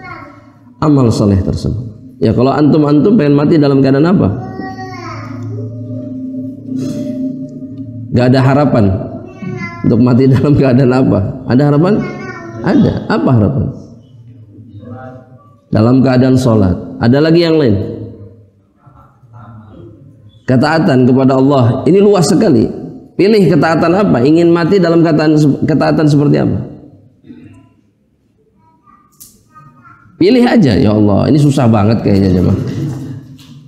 amal soleh tersebut. Ya, kalau antum pengen mati dalam keadaan apa? Gak ada harapan untuk mati dalam keadaan apa? Ada harapan? Ada. Apa harapan? dalam keadaan sholat. Ada lagi yang lain. Ketaatan kepada Allah ini luas sekali. Pilih ketaatan apa? Ingin mati dalam ketaatan seperti apa? Pilih aja. Ya Allah, ini susah banget kayaknya jemaah.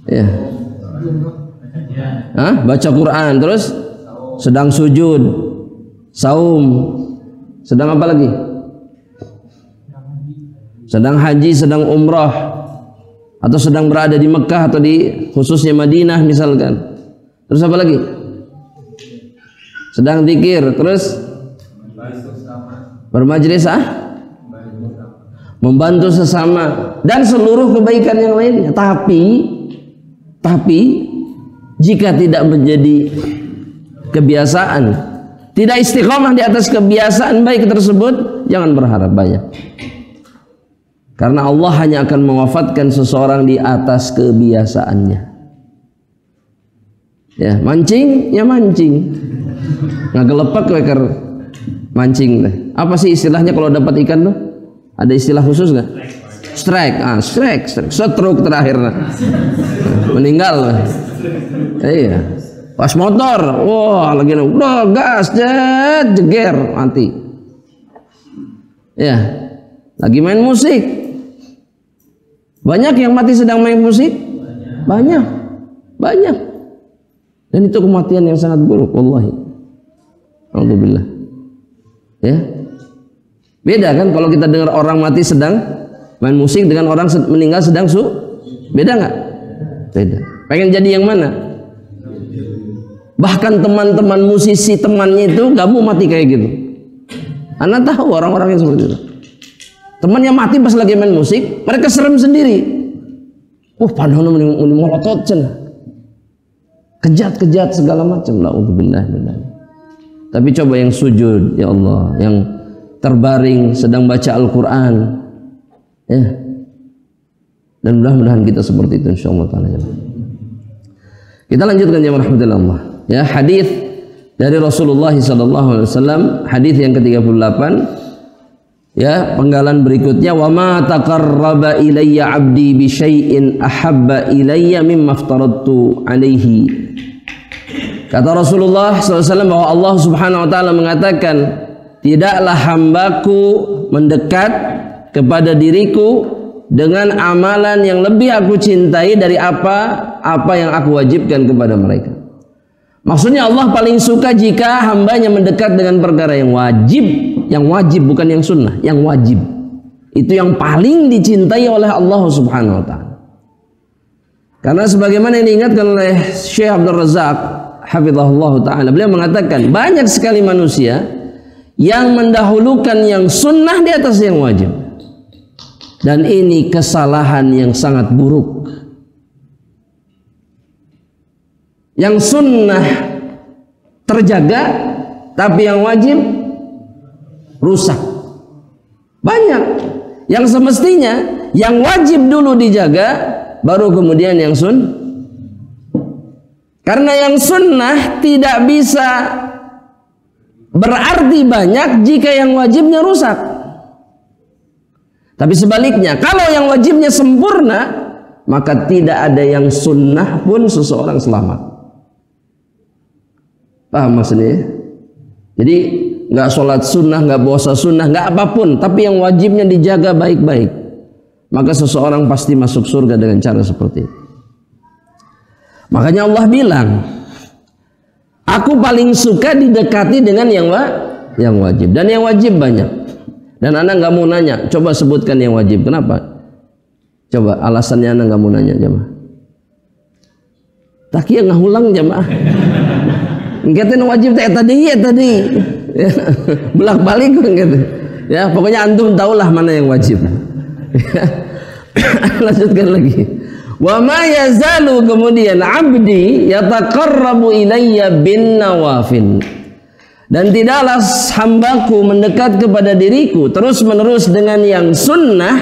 Ya. Hah? Baca Quran, terus sedang sujud, saum, sedang apa lagi? Sedang haji, sedang umrah, atau sedang berada di Mekah atau di khususnya Madinah misalkan. Terus apa lagi? Sedang zikir, terus bermajlis, membantu sesama dan seluruh kebaikan yang lainnya. Tapi jika tidak menjadi kebiasaan, tidak istiqomah di atas kebiasaan baik tersebut, jangan berharap banyak. Karena Allah hanya akan mewafatkan seseorang di atas kebiasaannya. Ya, mancing, ya mancing. Ngagelepak weker mancing teh. Apa sih istilahnya kalau dapat ikan tuh? Ada istilah khusus nggak? Strike, stroke terakhir. Meninggal. Iya. Pas motor, wah lagi udah gas, jeger, mati. Ya, lagi main musik. Banyak yang mati sedang main musik? Banyak. Dan itu kematian yang sangat buruk, wallahi. Alhamdulillah. Ya. Beda kan kalau kita dengar orang mati sedang main musik dengan orang meninggal sedang beda nggak? Beda. Pengen jadi yang mana? Bahkan teman-teman musisi temannya itu nggak mau mati kayak gitu. Anda tahu orang-orang yang seperti itu. Temannya mati pas lagi main musik, mereka serem sendiri. Padahal ini molotot cenah. Kejat segala macam. Alhamdulillah. Tapi coba yang sujud, ya Allah, yang terbaring sedang baca Al-Quran, ya. Dan mudah-mudahan kita seperti itu insyaallah taala. Kita lanjutkan jemaah rahmatullah. Ya, hadis dari Rasulullah SAW, hadis yang ke-38. Ya, penggalan berikutnya, wa ma taqarraba ilayya 'abdi bi syai'in ahabba ilayya mimma aftaradtu 'alaihi. Kata Rasulullah SAW bahwa Allah Subhanahu wa taala mengatakan, tidaklah hambaku mendekat kepada diriku dengan amalan yang lebih aku cintai dari apa yang aku wajibkan kepada mereka. Maksudnya Allah paling suka jika hambanya mendekat dengan perkara yang wajib bukan yang sunnah, yang wajib. Itu yang paling dicintai oleh Allah Subhanahu wa taala. Karena sebagaimana yang diingatkan oleh Syekh Abdul Razak hafizahullah taala, beliau mengatakan banyak sekali manusia yang mendahulukan yang sunnah di atas yang wajib. Dan ini kesalahan yang sangat buruk. Yang sunnah terjaga, tapi yang wajib rusak. Banyak. Yang semestinya yang wajib dulu dijaga, baru kemudian yang Karena yang sunnah tidak bisa berarti banyak jika yang wajibnya rusak. Tapi sebaliknya, kalau yang wajibnya sempurna, maka tidak ada yang sunnah pun seseorang selamat. Paham maksudnya? Jadi nggak sholat sunnah, nggak puasa sunnah, nggak apapun, tapi yang wajibnya dijaga baik-baik, maka seseorang pasti masuk surga dengan cara seperti itu. Makanya Allah bilang, aku paling suka didekati dengan yang wajib, dan yang wajib banyak. Dan anak nggak mau nanya, coba sebutkan yang wajib. Kenapa? Coba alasannya anak nggak mau nanya jemaah. Takia ngahulang jemaah. Ngkatin wajib tadi. Bolak-balik gitu. Ya, pokoknya antum tahulah mana yang wajib. Lanjutkan lagi. Wa ma yazalu, kemudian abdi yataqarrabu ilayya bin nawafil. Dan tidaklah hambaku mendekat kepada diriku terus menerus dengan yang sunnah,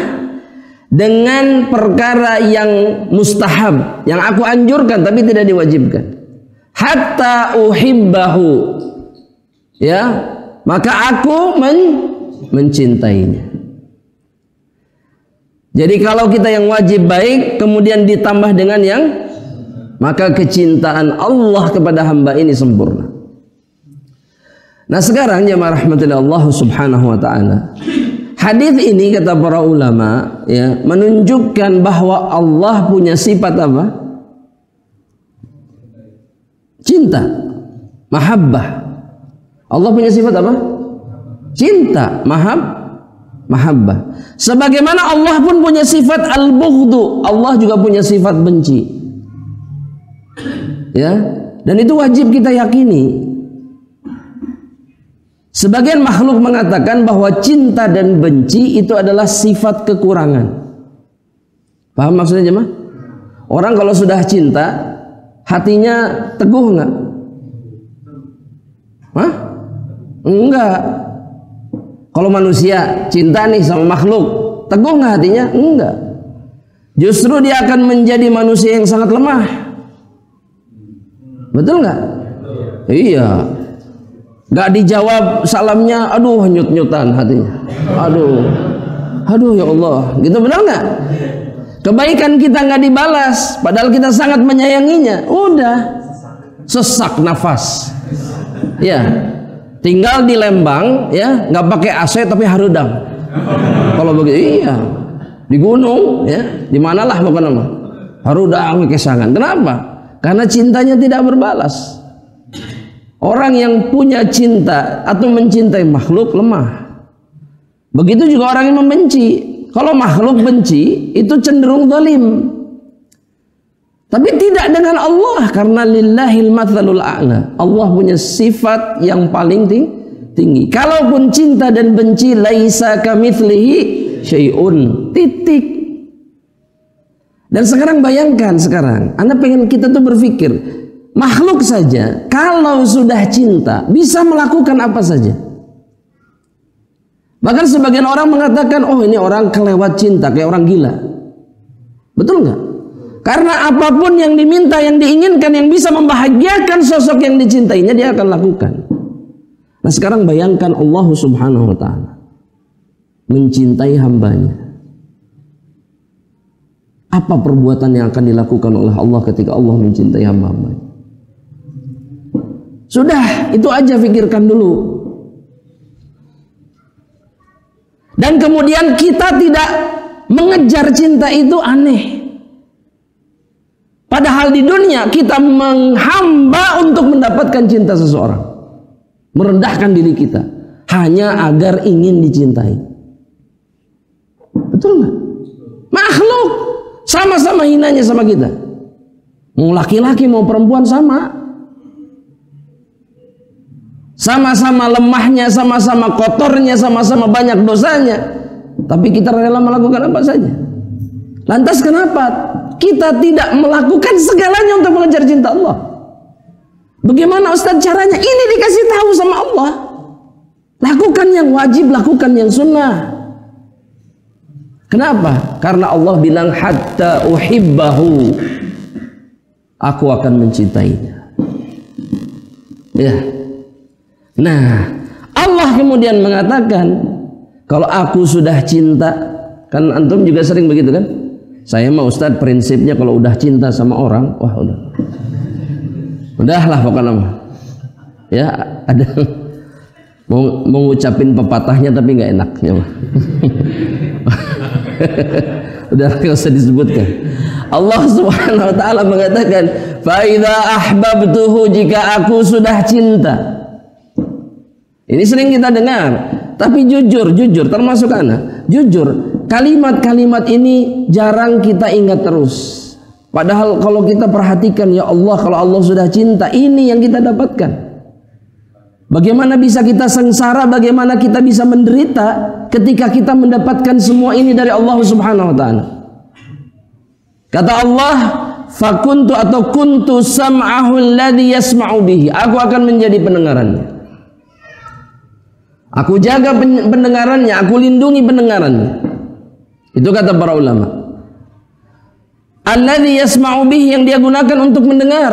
dengan perkara yang mustahab, yang aku anjurkan tapi tidak diwajibkan. Hatta uhibbahu, ya, maka aku mencintainya. Jadi kalau kita yang wajib baik kemudian ditambah dengan yang, maka kecintaan Allah kepada hamba ini sempurna. Nah sekarang jemaah rahmatillah Allah subhanahu wa ta'ala, hadis ini kata para ulama ya, menunjukkan bahwa Allah punya sifat apa? Cinta, mahabbah. Allah punya sifat apa? Cinta, mahabbah. Sebagaimana Allah pun punya sifat al-bughdu, Allah juga punya sifat benci. Ya, dan itu wajib kita yakini. Sebagian makhluk mengatakan bahwa cinta dan benci itu adalah sifat kekurangan. Paham maksudnya jemaah? Orang kalau sudah cinta, hatinya teguh enggak? Hah? Enggak. Kalau manusia cinta nih sama makhluk, teguh enggak hatinya? Enggak. Justru dia akan menjadi manusia yang sangat lemah. Betul enggak? Iya. Enggak dijawab salamnya, aduh nyut-nyutan hatinya. Aduh ya Allah. Gitu benar enggak? Kebaikan kita enggak dibalas, padahal kita sangat menyayanginya. Udah sesak nafas. Ya. Tinggal di Lembang ya, nggak pakai AC tapi harudang. Kalau begitu iya, di gunung ya, di manalah bukan nama harudang kesangan. Kenapa? Karena cintanya tidak berbalas. Orang yang punya cinta atau mencintai makhluk lemah. Begitu juga orang yang membenci. Kalau makhluk benci itu cenderung zalim. Tapi tidak dengan Allah, karena lillahil matsalul a'la. Allah punya sifat yang paling tinggi. Kalaupun cinta dan benci, laisa kamitslihi syai'un. Titik. Dan sekarang bayangkan Anda pengen kita tuh berpikir, makhluk saja kalau sudah cinta bisa melakukan apa saja. Bahkan sebagian orang mengatakan, oh ini orang kelewat cinta, kayak orang gila. Betul nggak? Karena apapun yang diminta, yang diinginkan, yang bisa membahagiakan sosok yang dicintainya, dia akan lakukan. Nah sekarang bayangkan Allah subhanahu wa ta'ala mencintai hambanya. Apa perbuatan yang akan dilakukan oleh Allah ketika Allah mencintai hamba-hambanya? Sudah, itu aja pikirkan dulu. Dan kemudian kita tidak mengejar cinta itu aneh. Padahal di dunia kita menghamba untuk mendapatkan cinta seseorang, merendahkan diri kita hanya agar ingin dicintai. Betul nggak? Makhluk sama-sama hinanya sama kita. Mau laki-laki mau perempuan sama-sama lemahnya, sama-sama kotornya, sama-sama banyak dosanya. Tapi kita rela melakukan apa saja. Lantas kenapa kita tidak melakukan segalanya untuk mengejar cinta Allah? Bagaimana Ustaz caranya? Ini dikasih tahu sama Allah. Lakukan yang wajib, lakukan yang sunnah. Kenapa? Karena Allah bilang hatta uhibbahu, aku akan mencintainya. Ya. Nah, Allah kemudian mengatakan, kalau aku sudah cinta, kan antum juga sering begitu kan? Saya mah Ustadz prinsipnya kalau udah cinta sama orang, wah udahlah pokoknya mah. Ya ada mau ngucapin pepatahnya tapi nggak enak ya mah. Udah nggak usah disebutkan. Allah subhanahu wa ta'ala mengatakan, fa idza ahbabtuhu, jika aku sudah cinta. Ini sering kita dengar, tapi jujur termasuk anak, jujur. Kalimat-kalimat ini jarang kita ingat terus. Padahal kalau kita perhatikan, ya Allah, kalau Allah sudah cinta, ini yang kita dapatkan. Bagaimana bisa kita sengsara, bagaimana kita bisa menderita ketika kita mendapatkan semua ini dari Allah subhanahu wa ta'ala. Kata Allah, fakuntu atau kuntu sam'ahu alladhi yasma'u bihi, aku akan menjadi pendengarannya. Aku jaga pendengarannya, aku lindungi pendengarannya. Itu kata para ulama. Alladzi yasma'u bihi, yang dia gunakan untuk mendengar.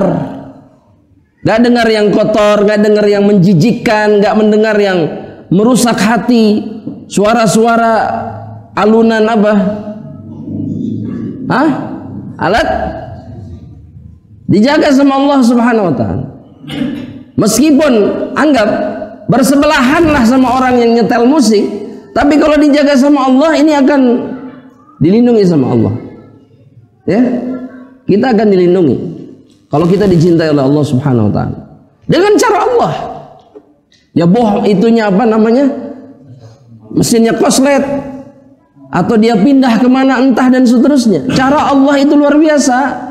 Gak dengar yang kotor, gak dengar yang menjijikkan, gak mendengar yang merusak hati, suara-suara alunan apa? Alat dijaga sama Allah Subhanahu wa taala. Meskipun anggap bersebelahanlah sama orang yang nyetel musik, tapi kalau dijaga sama Allah ini akan dilindungi sama Allah. Ya, kita akan dilindungi kalau kita dicintai oleh Allah Subhanahu wa taala dengan cara Allah. Ya itunya apa namanya, mesinnya koslet atau dia pindah kemana entah dan seterusnya. Cara Allah itu luar biasa.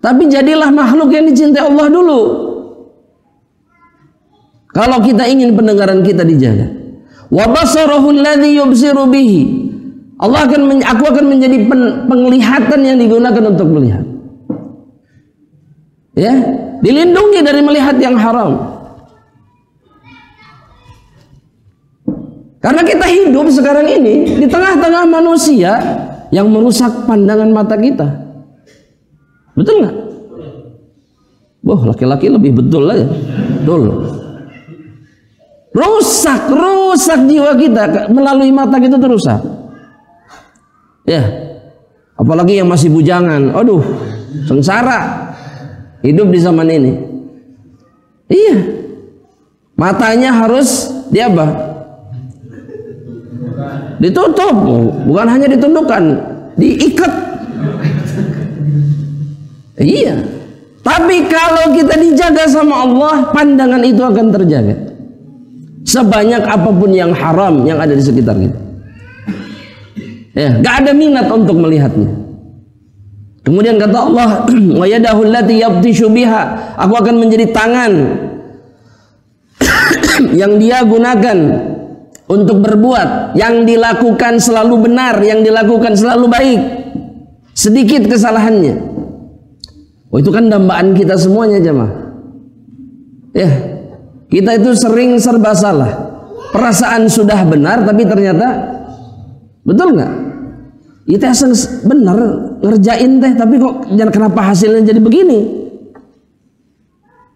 Tapi jadilah makhluk yang dicintai Allah dulu. Kalau kita ingin pendengaran kita dijaga. Wa basarahu alladhi yubsiru bihi. Aku akan menjadi penglihatan yang digunakan untuk melihat. Ya, dilindungi dari melihat yang haram. Karena kita hidup sekarang ini di tengah-tengah manusia yang merusak pandangan mata kita. Betul nggak? Wah, laki-laki lebih betul aja. Betul. Rusak jiwa kita melalui mata kita tuh rusak. Ya, apalagi yang masih bujangan. Aduh, sengsara hidup di zaman ini. Iya, matanya harus ditutup, bukan hanya ditundukkan, diikat. Iya. Tapi kalau kita dijaga sama Allah, pandangan itu akan terjaga. Sebanyak apapun yang haram yang ada di sekitar kita. Ya, gak ada minat untuk melihatnya. Kemudian kata Allah, wa yadahu allati yabtishu biha, aku akan menjadi tangan yang dia gunakan untuk berbuat, yang dilakukan selalu benar, yang dilakukan selalu baik, sedikit kesalahannya. Oh, itu kan dambaan kita semuanya jemaah. Ya, kita itu sering serba salah. Perasaan sudah benar tapi ternyata betul nggak? Itu benar ngerjain teh, tapi kok kenapa hasilnya jadi begini?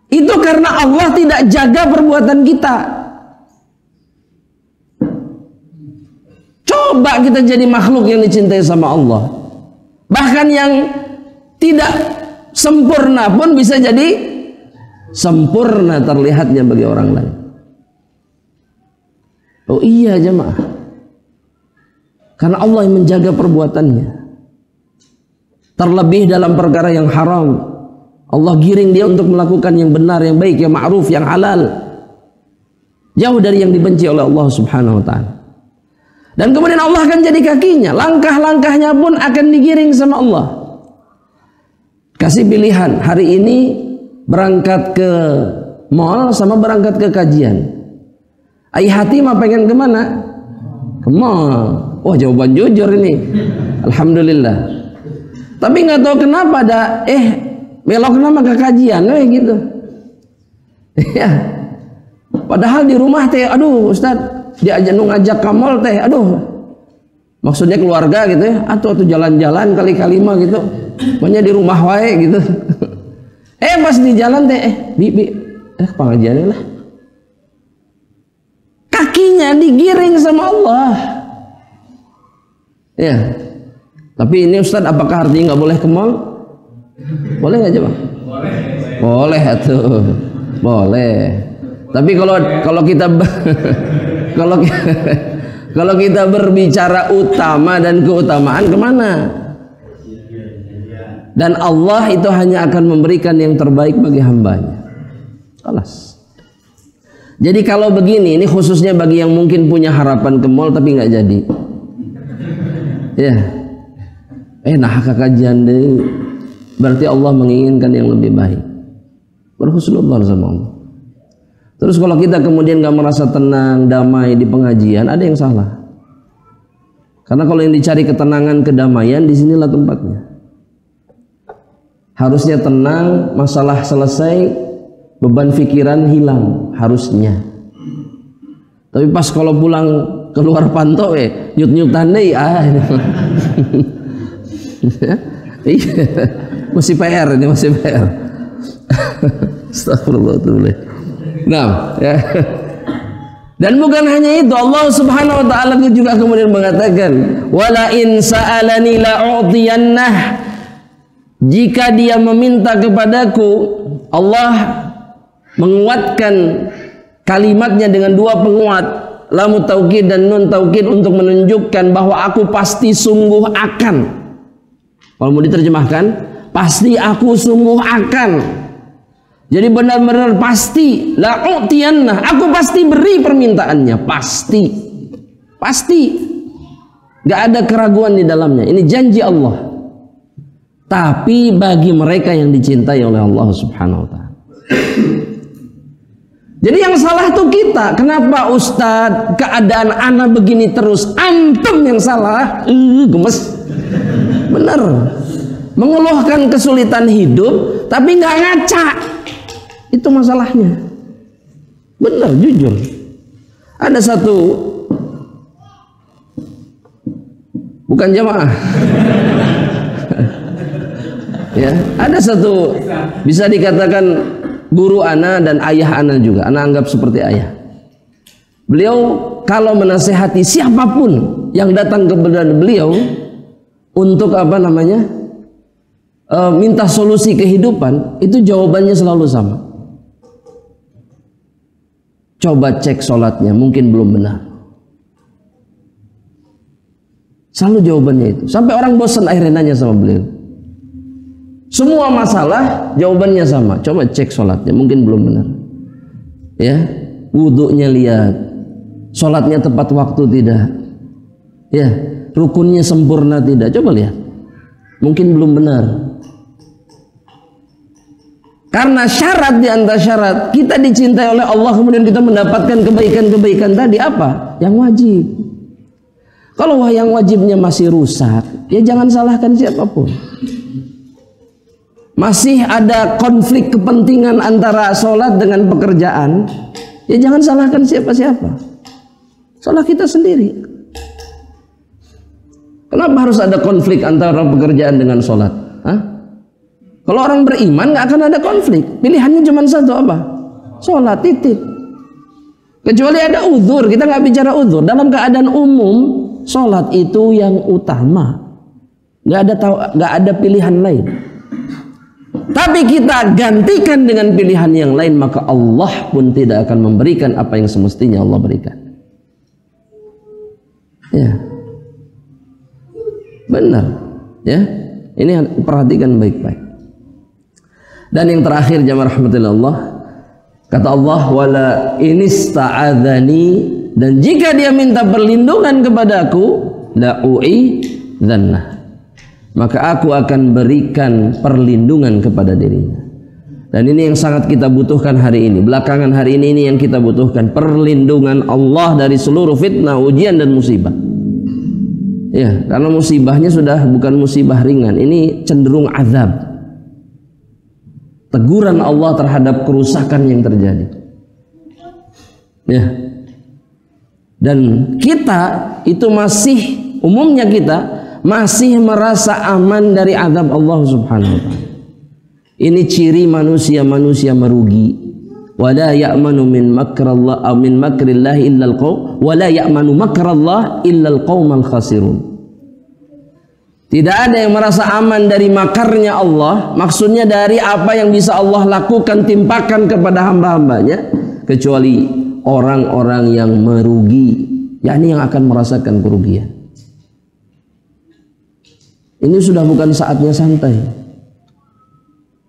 Itu karena Allah tidak jaga perbuatan kita. Coba kita jadi makhluk yang dicintai sama Allah. Bahkan yang tidak sempurna pun bisa jadi sempurna terlihatnya bagi orang lain. Oh iya jemaah. Karena Allah yang menjaga perbuatannya. Terlebih dalam perkara yang haram, Allah giring dia untuk melakukan yang benar, yang baik, yang ma'ruf, yang halal. Jauh dari yang dibenci oleh Allah Subhanahu wa taala. Dan kemudian Allah akan jadi kakinya, langkah-langkahnya pun akan digiring sama Allah. Kasih pilihan, hari ini berangkat ke mall sama berangkat ke kajian. Ai hati mah pengen kemana? Ke mall. Wah, jawaban jujur ini. Alhamdulillah. Tapi nggak tahu kenapa belok nama ke kajian, gitu. Ya. Padahal di rumah teh, aduh Ustaz, diajak ngajak ke mall teh, aduh. Maksudnya keluarga gitu ya, atau jalan-jalan kali-kali mah gitu. Pokoknya di rumah wae gitu. Pas di jalan teh, pengajiannya lah. Kakinya digiring sama Allah. Ya. Tapi ini Ustaz, apakah artinya nggak boleh ke mall? Boleh nggak coba? Boleh atuh. Boleh. Tapi kalau kita kalau kita berbicara utama dan keutamaan kemana? Dan Allah itu hanya akan memberikan yang terbaik bagi hambanya. Alas. Jadi kalau begini, ini khususnya bagi yang mungkin punya harapan ke mall tapi nggak jadi. Ya. Nah kajian deh. Berarti Allah menginginkan yang lebih baik. Berhusnudzon sama Allah. Terus kalau kita kemudian gak merasa tenang, damai di pengajian, ada yang salah. Karena kalau yang dicari ketenangan, kedamaian, disinilah tempatnya. Harusnya tenang, masalah selesai, beban pikiran hilang, harusnya. Tapi pas kalau pulang keluar pantau, nyut-nyutan deh, masih PR ini, masih PR. Astagfirullahaladzim. Nah, ya. Dan bukan hanya itu, Allah Subhanahu wa taala juga kemudian mengatakan, "Wala in sa'alani la'udiyannah." Jika dia meminta kepadaku, Allah menguatkan kalimatnya dengan dua penguat, lam taukid dan nun taukid, untuk menunjukkan bahwa aku pasti sungguh akan. Kalau mau diterjemahkan, pasti aku sungguh akan. Jadi benar-benar pasti, la'utiyannah, aku pasti beri permintaannya, pasti. Pasti. Gak ada keraguan di dalamnya. Ini janji Allah. Tapi bagi mereka yang dicintai oleh Allah Subhanahu wa taala. Jadi yang salah tuh kita. Kenapa Ustadz keadaan ana begini terus? Antum yang salah. Gemes. Bener. Mengeluhkan kesulitan hidup tapi nggak ngaca. Itu masalahnya. Benar, jujur. Ada satu, bukan jamaah. Ya, ada satu bisa dikatakan guru ana dan ayah ana juga. Ana anggap seperti ayah. Beliau kalau menasehati siapapun yang datang kepada beliau untuk minta solusi kehidupan, itu jawabannya selalu sama. Coba cek sholatnya, mungkin belum benar. Selalu jawabannya itu. Sampai orang bosan akhirnya nanya sama beliau. Semua masalah jawabannya sama. Coba cek sholatnya, mungkin belum benar. Ya, wudhunya lihat, sholatnya tepat waktu tidak. Ya, rukunnya sempurna tidak. Coba lihat, mungkin belum benar. Karena syarat di antara syarat kita dicintai oleh Allah, kemudian kita mendapatkan kebaikan-kebaikan tadi apa? Yang wajib. Kalau yang wajibnya masih rusak, ya jangan salahkan siapapun. Masih ada konflik kepentingan antara sholat dengan pekerjaan, ya jangan salahkan siapa-siapa. Salah kita sendiri. Kenapa harus ada konflik antara pekerjaan dengan sholat? Hah? Kalau orang beriman nggak akan ada konflik. Pilihannya cuma satu, apa? Sholat, titik. Kecuali ada uzur, kita nggak bicara uzur. Dalam keadaan umum, sholat itu yang utama. Nggak ada pilihan lain. Tapi kita gantikan dengan pilihan yang lain, maka Allah pun tidak akan memberikan apa yang semestinya Allah berikan. Ya, benar. Ya, ini perhatikan baik-baik. Dan yang terakhir, jamaah rahmatillah, kata Allah, wala inista'adzani, dan jika dia minta perlindungan kepadaku, la'u'idzannah, maka aku akan berikan perlindungan kepada dirinya. Dan ini yang sangat kita butuhkan hari ini. Belakangan hari ini yang kita butuhkan, perlindungan Allah dari seluruh fitnah, ujian dan musibah. Ya, karena musibahnya sudah bukan musibah ringan, ini cenderung azab. Teguran Allah terhadap kerusakan yang terjadi. Ya. Dan kita itu masih, umumnya kita masih merasa aman dari azab Allah Subhanahu wa taala. Ini ciri manusia merugi. Wala ya'manu min makrallah aw min makrillah illa alqaum wala ya'manu makrallah illa alqaumal khasirun. Tidak ada yang merasa aman dari makarnya Allah, maksudnya dari apa yang bisa Allah lakukan, timpakan kepada hamba-hambanya, kecuali orang-orang yang merugi, yakni yang akan merasakan kerugian. Ini sudah bukan saatnya santai.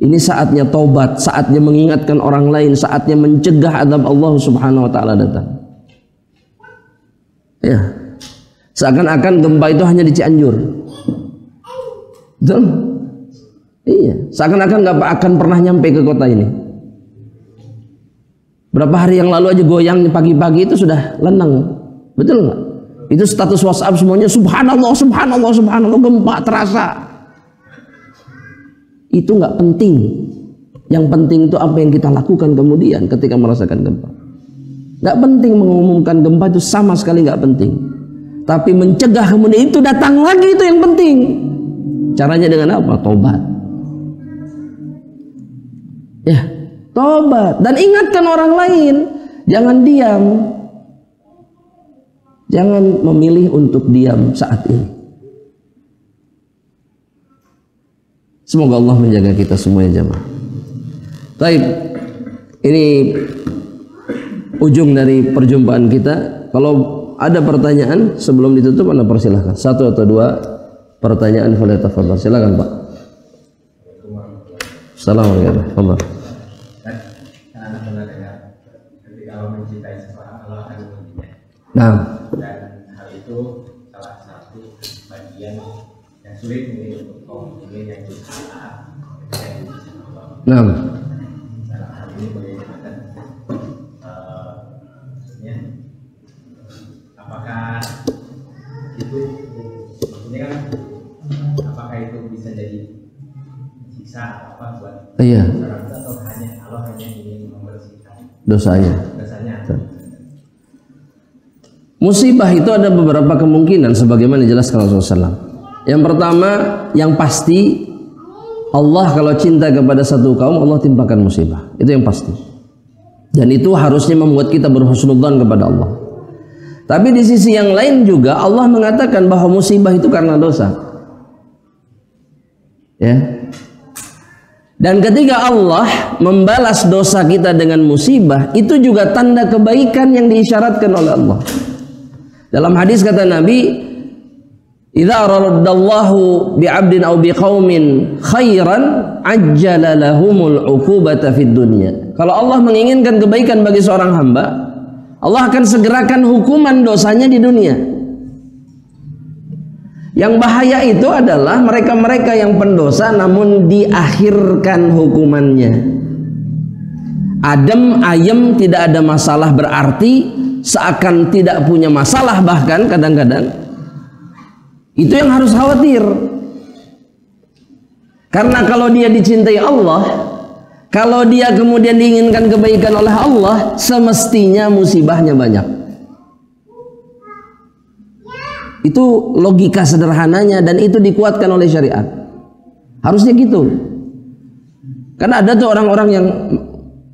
Ini saatnya taubat, saatnya mengingatkan orang lain, saatnya mencegah azab Allah Subhanahu wa taala datang. Ya. Seakan-akan gempa itu hanya di Cianjur. Betul? Iya, seakan-akan nggak akan pernah nyampe ke kota ini. Berapa hari yang lalu aja goyang pagi-pagi itu sudah lenang, betul nggak? Itu status WhatsApp semuanya subhanallah, subhanallah, subhanallah, gempa terasa. Itu nggak penting. Yang penting itu apa yang kita lakukan kemudian ketika merasakan gempa. Nggak penting mengumumkan gempa, itu sama sekali nggak penting. Tapi mencegah kemudian itu datang lagi, itu yang penting. Caranya dengan apa? Tobat. Ya, tobat. Dan ingatkan orang lain. Jangan diam. Jangan memilih untuk diam saat ini. Semoga Allah menjaga kita semuanya jamaah. Baik, ini ujung dari perjumpaan kita. Kalau ada pertanyaan sebelum ditutup, Anda persilahkan. 1 atau 2 pertanyaan, boleh tafadhol. Silakan Pak. Assalamualaikum warahmatullahi wabarakatuh. Nah, dan hal itu salah satu bagian yang sulit untuk kaum muslimin yang berusaha nah, dalam hal ini bagaimana maksudnya apakah itu maksudnya kan apakah itu bisa jadi siksa apa buat iya, atau hanya Allah hanya ingin membersihkan dosanya. Musibah itu ada beberapa kemungkinan sebagaimana dijelaskan Rasulullah SAW. Yang pertama, yang pasti Allah kalau cinta kepada satu kaum, Allah timpakan musibah. Itu yang pasti. Dan itu harusnya membuat kita berhusnudzan kepada Allah. Tapi di sisi yang lain juga Allah mengatakan bahwa musibah itu karena dosa. Ya. Dan ketika Allah membalas dosa kita dengan musibah, itu juga tanda kebaikan yang diisyaratkan oleh Allah. Dalam hadis kata Nabi, "Idza aradallahu bi'abdin aw biqaumin khairan ajjala lahumul 'uqubata fid dunya." Kalau Allah menginginkan kebaikan bagi seorang hamba, Allah akan segerakan hukuman dosanya di dunia. Yang bahaya itu adalah mereka-mereka yang pendosa namun diakhirkan hukumannya. Adem ayem, tidak ada masalah, berarti seakan tidak punya masalah, bahkan kadang-kadang itu yang harus khawatir. Karena kalau dia dicintai Allah, kalau dia kemudian diinginkan kebaikan oleh Allah, semestinya musibahnya banyak. Itu logika sederhananya dan itu dikuatkan oleh syariat. Harusnya gitu. Karena ada tuh orang-orang yang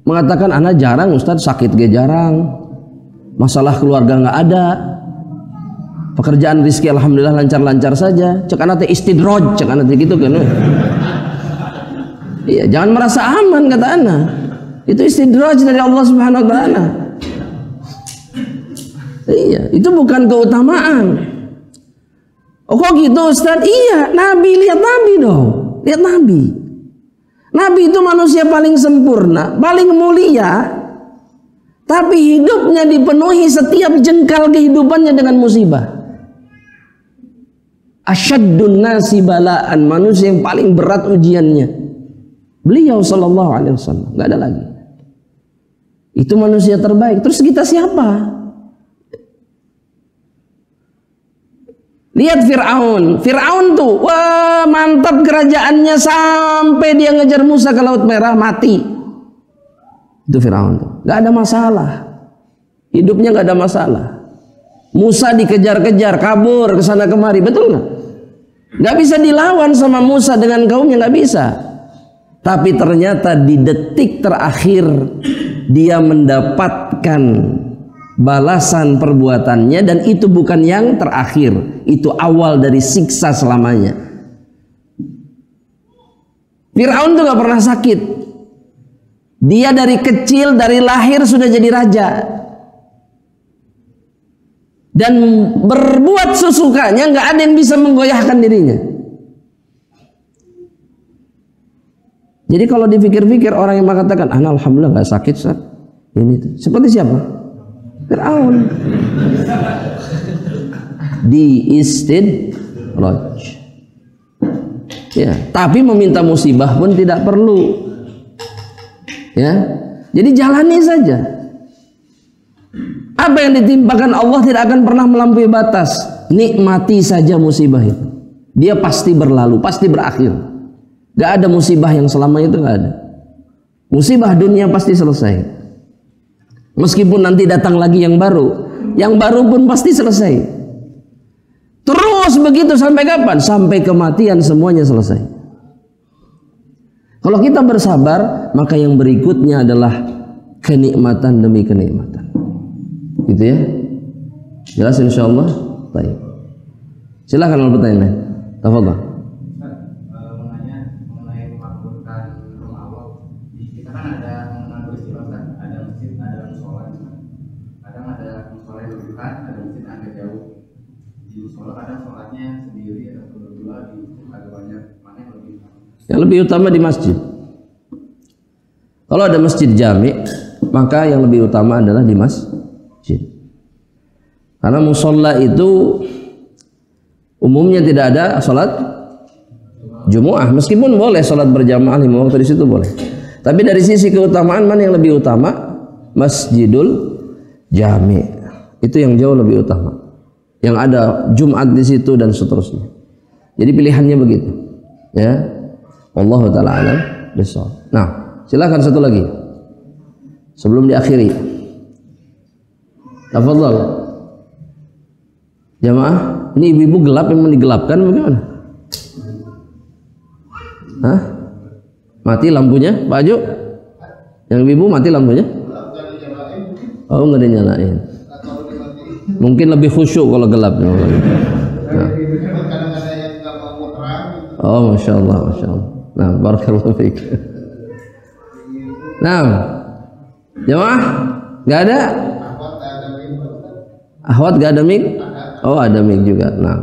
mengatakan, anak jarang Ustadz, sakit ge jarang, masalah keluarga nggak ada, pekerjaan rizki alhamdulillah lancar-lancar saja. Cek anak teh istidroj, cek anak teh gitu kan. Iya, jangan merasa aman kata anak. Itu istidroj dari Allah Subhanahu wa taala. Iya, itu bukan keutamaan. Oh kok gitu Ustaz? Iya, Nabi, lihat Nabi dong. Lihat Nabi. Nabi itu manusia paling sempurna, paling mulia, tapi hidupnya dipenuhi setiap jengkal kehidupannya dengan musibah. Asyaddun nasi balaan, manusia yang paling berat ujiannya. Beliau sallallahu alaihi wasallam, enggak ada lagi. Itu manusia terbaik. Terus kita siapa? Lihat Fir'aun. Fir'aun tuh, wah mantap kerajaannya sampai dia ngejar Musa ke Laut Merah, mati. Itu Fir'aun tuh, nggak ada masalah. Hidupnya nggak ada masalah. Musa dikejar-kejar, kabur ke sana kemari, betul nggak? Nggak bisa dilawan sama Musa dengan kaumnya, nggak bisa. Tapi ternyata di detik terakhir dia mendapatkan balasan perbuatannya, dan itu bukan yang terakhir, itu awal dari siksa selamanya. Fir'aun tuh gak pernah sakit. Dia dari kecil, dari lahir sudah jadi raja, dan berbuat sesukanya, gak ada yang bisa menggoyahkan dirinya. Jadi kalau dipikir-pikir orang yang mengatakan alhamdulillah gak sakit Ustaz, ini seperti siapa? Fir'aun. Di istidroj. Ya, tapi meminta musibah pun tidak perlu. Ya. Jadi jalani saja. Apa yang ditimpakan Allah tidak akan pernah melampaui batas. Nikmati saja musibah itu. Dia pasti berlalu, pasti berakhir. Gak ada musibah yang selama itu, gak ada. Musibah dunia pasti selesai. Meskipun nanti datang lagi yang baru pun pasti selesai. Terus begitu sampai kapan? Sampai kematian semuanya selesai. Kalau kita bersabar, maka yang berikutnya adalah kenikmatan demi kenikmatan. Gitu ya. Jelas insyaallah? Baik. Silakan kalau pertanyaan lain. Tafadhol. Mengenai memakmurkan rumah Allah. Kita kan ada mengenal beristilah, ada masjid, ada musola. Kadang ada musola yang lebih dekat, ada masjid yang agak jauh. Di musola kadang sholatnya sendiri atau berdua, di agak banyak. Mana yang lebih utama? Yang lebih utama di masjid. Kalau ada masjid jami, maka yang lebih utama adalah di masjid. Karena musola itu umumnya tidak ada sholat Jumu'ah, meskipun boleh sholat berjamaah 5 waktu di situ boleh. Tapi dari sisi keutamaan mana yang lebih utama? Masjidul Jami. Itu yang jauh lebih utama. Yang ada Jumat di situ dan seterusnya. Jadi pilihannya begitu. Ya. Wallahu taala alam bissawab. Nah, silakan satu lagi. Sebelum diakhiri. Tafadhol. Jamaah, ini ibu-ibu gelap memang digelapkan bagaimana? Hah? Mati lampunya, Pak Ajo? Yang ibu mati lampunya? Oh, nggak dinyalain. Mungkin lebih khusyuk kalau gelap. Nah. Oh, masya Allah, masya Allah. Nah, barakallahu fiik. Nah, jamaah, nggak ada? Ahwat nggak ada mic? Oh, ada mic juga. Nah,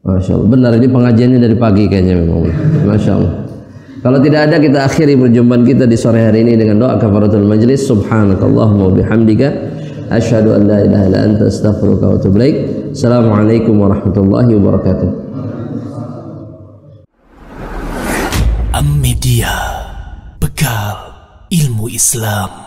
masya Allah. Benar, ini pengajiannya dari pagi kayaknya memang. Masya Allah. Kalau tidak ada, kita akhiri perjumpaan kita di sore hari ini dengan doa kafaratul majlis. Subhanakallahumma wa bihamdika asyhadu an la ilaha illa anta astaghfiruka wa atubu ilaik. Assalamualaikum warahmatullahi wabarakatuh. Am Media, bekal ilmu Islam.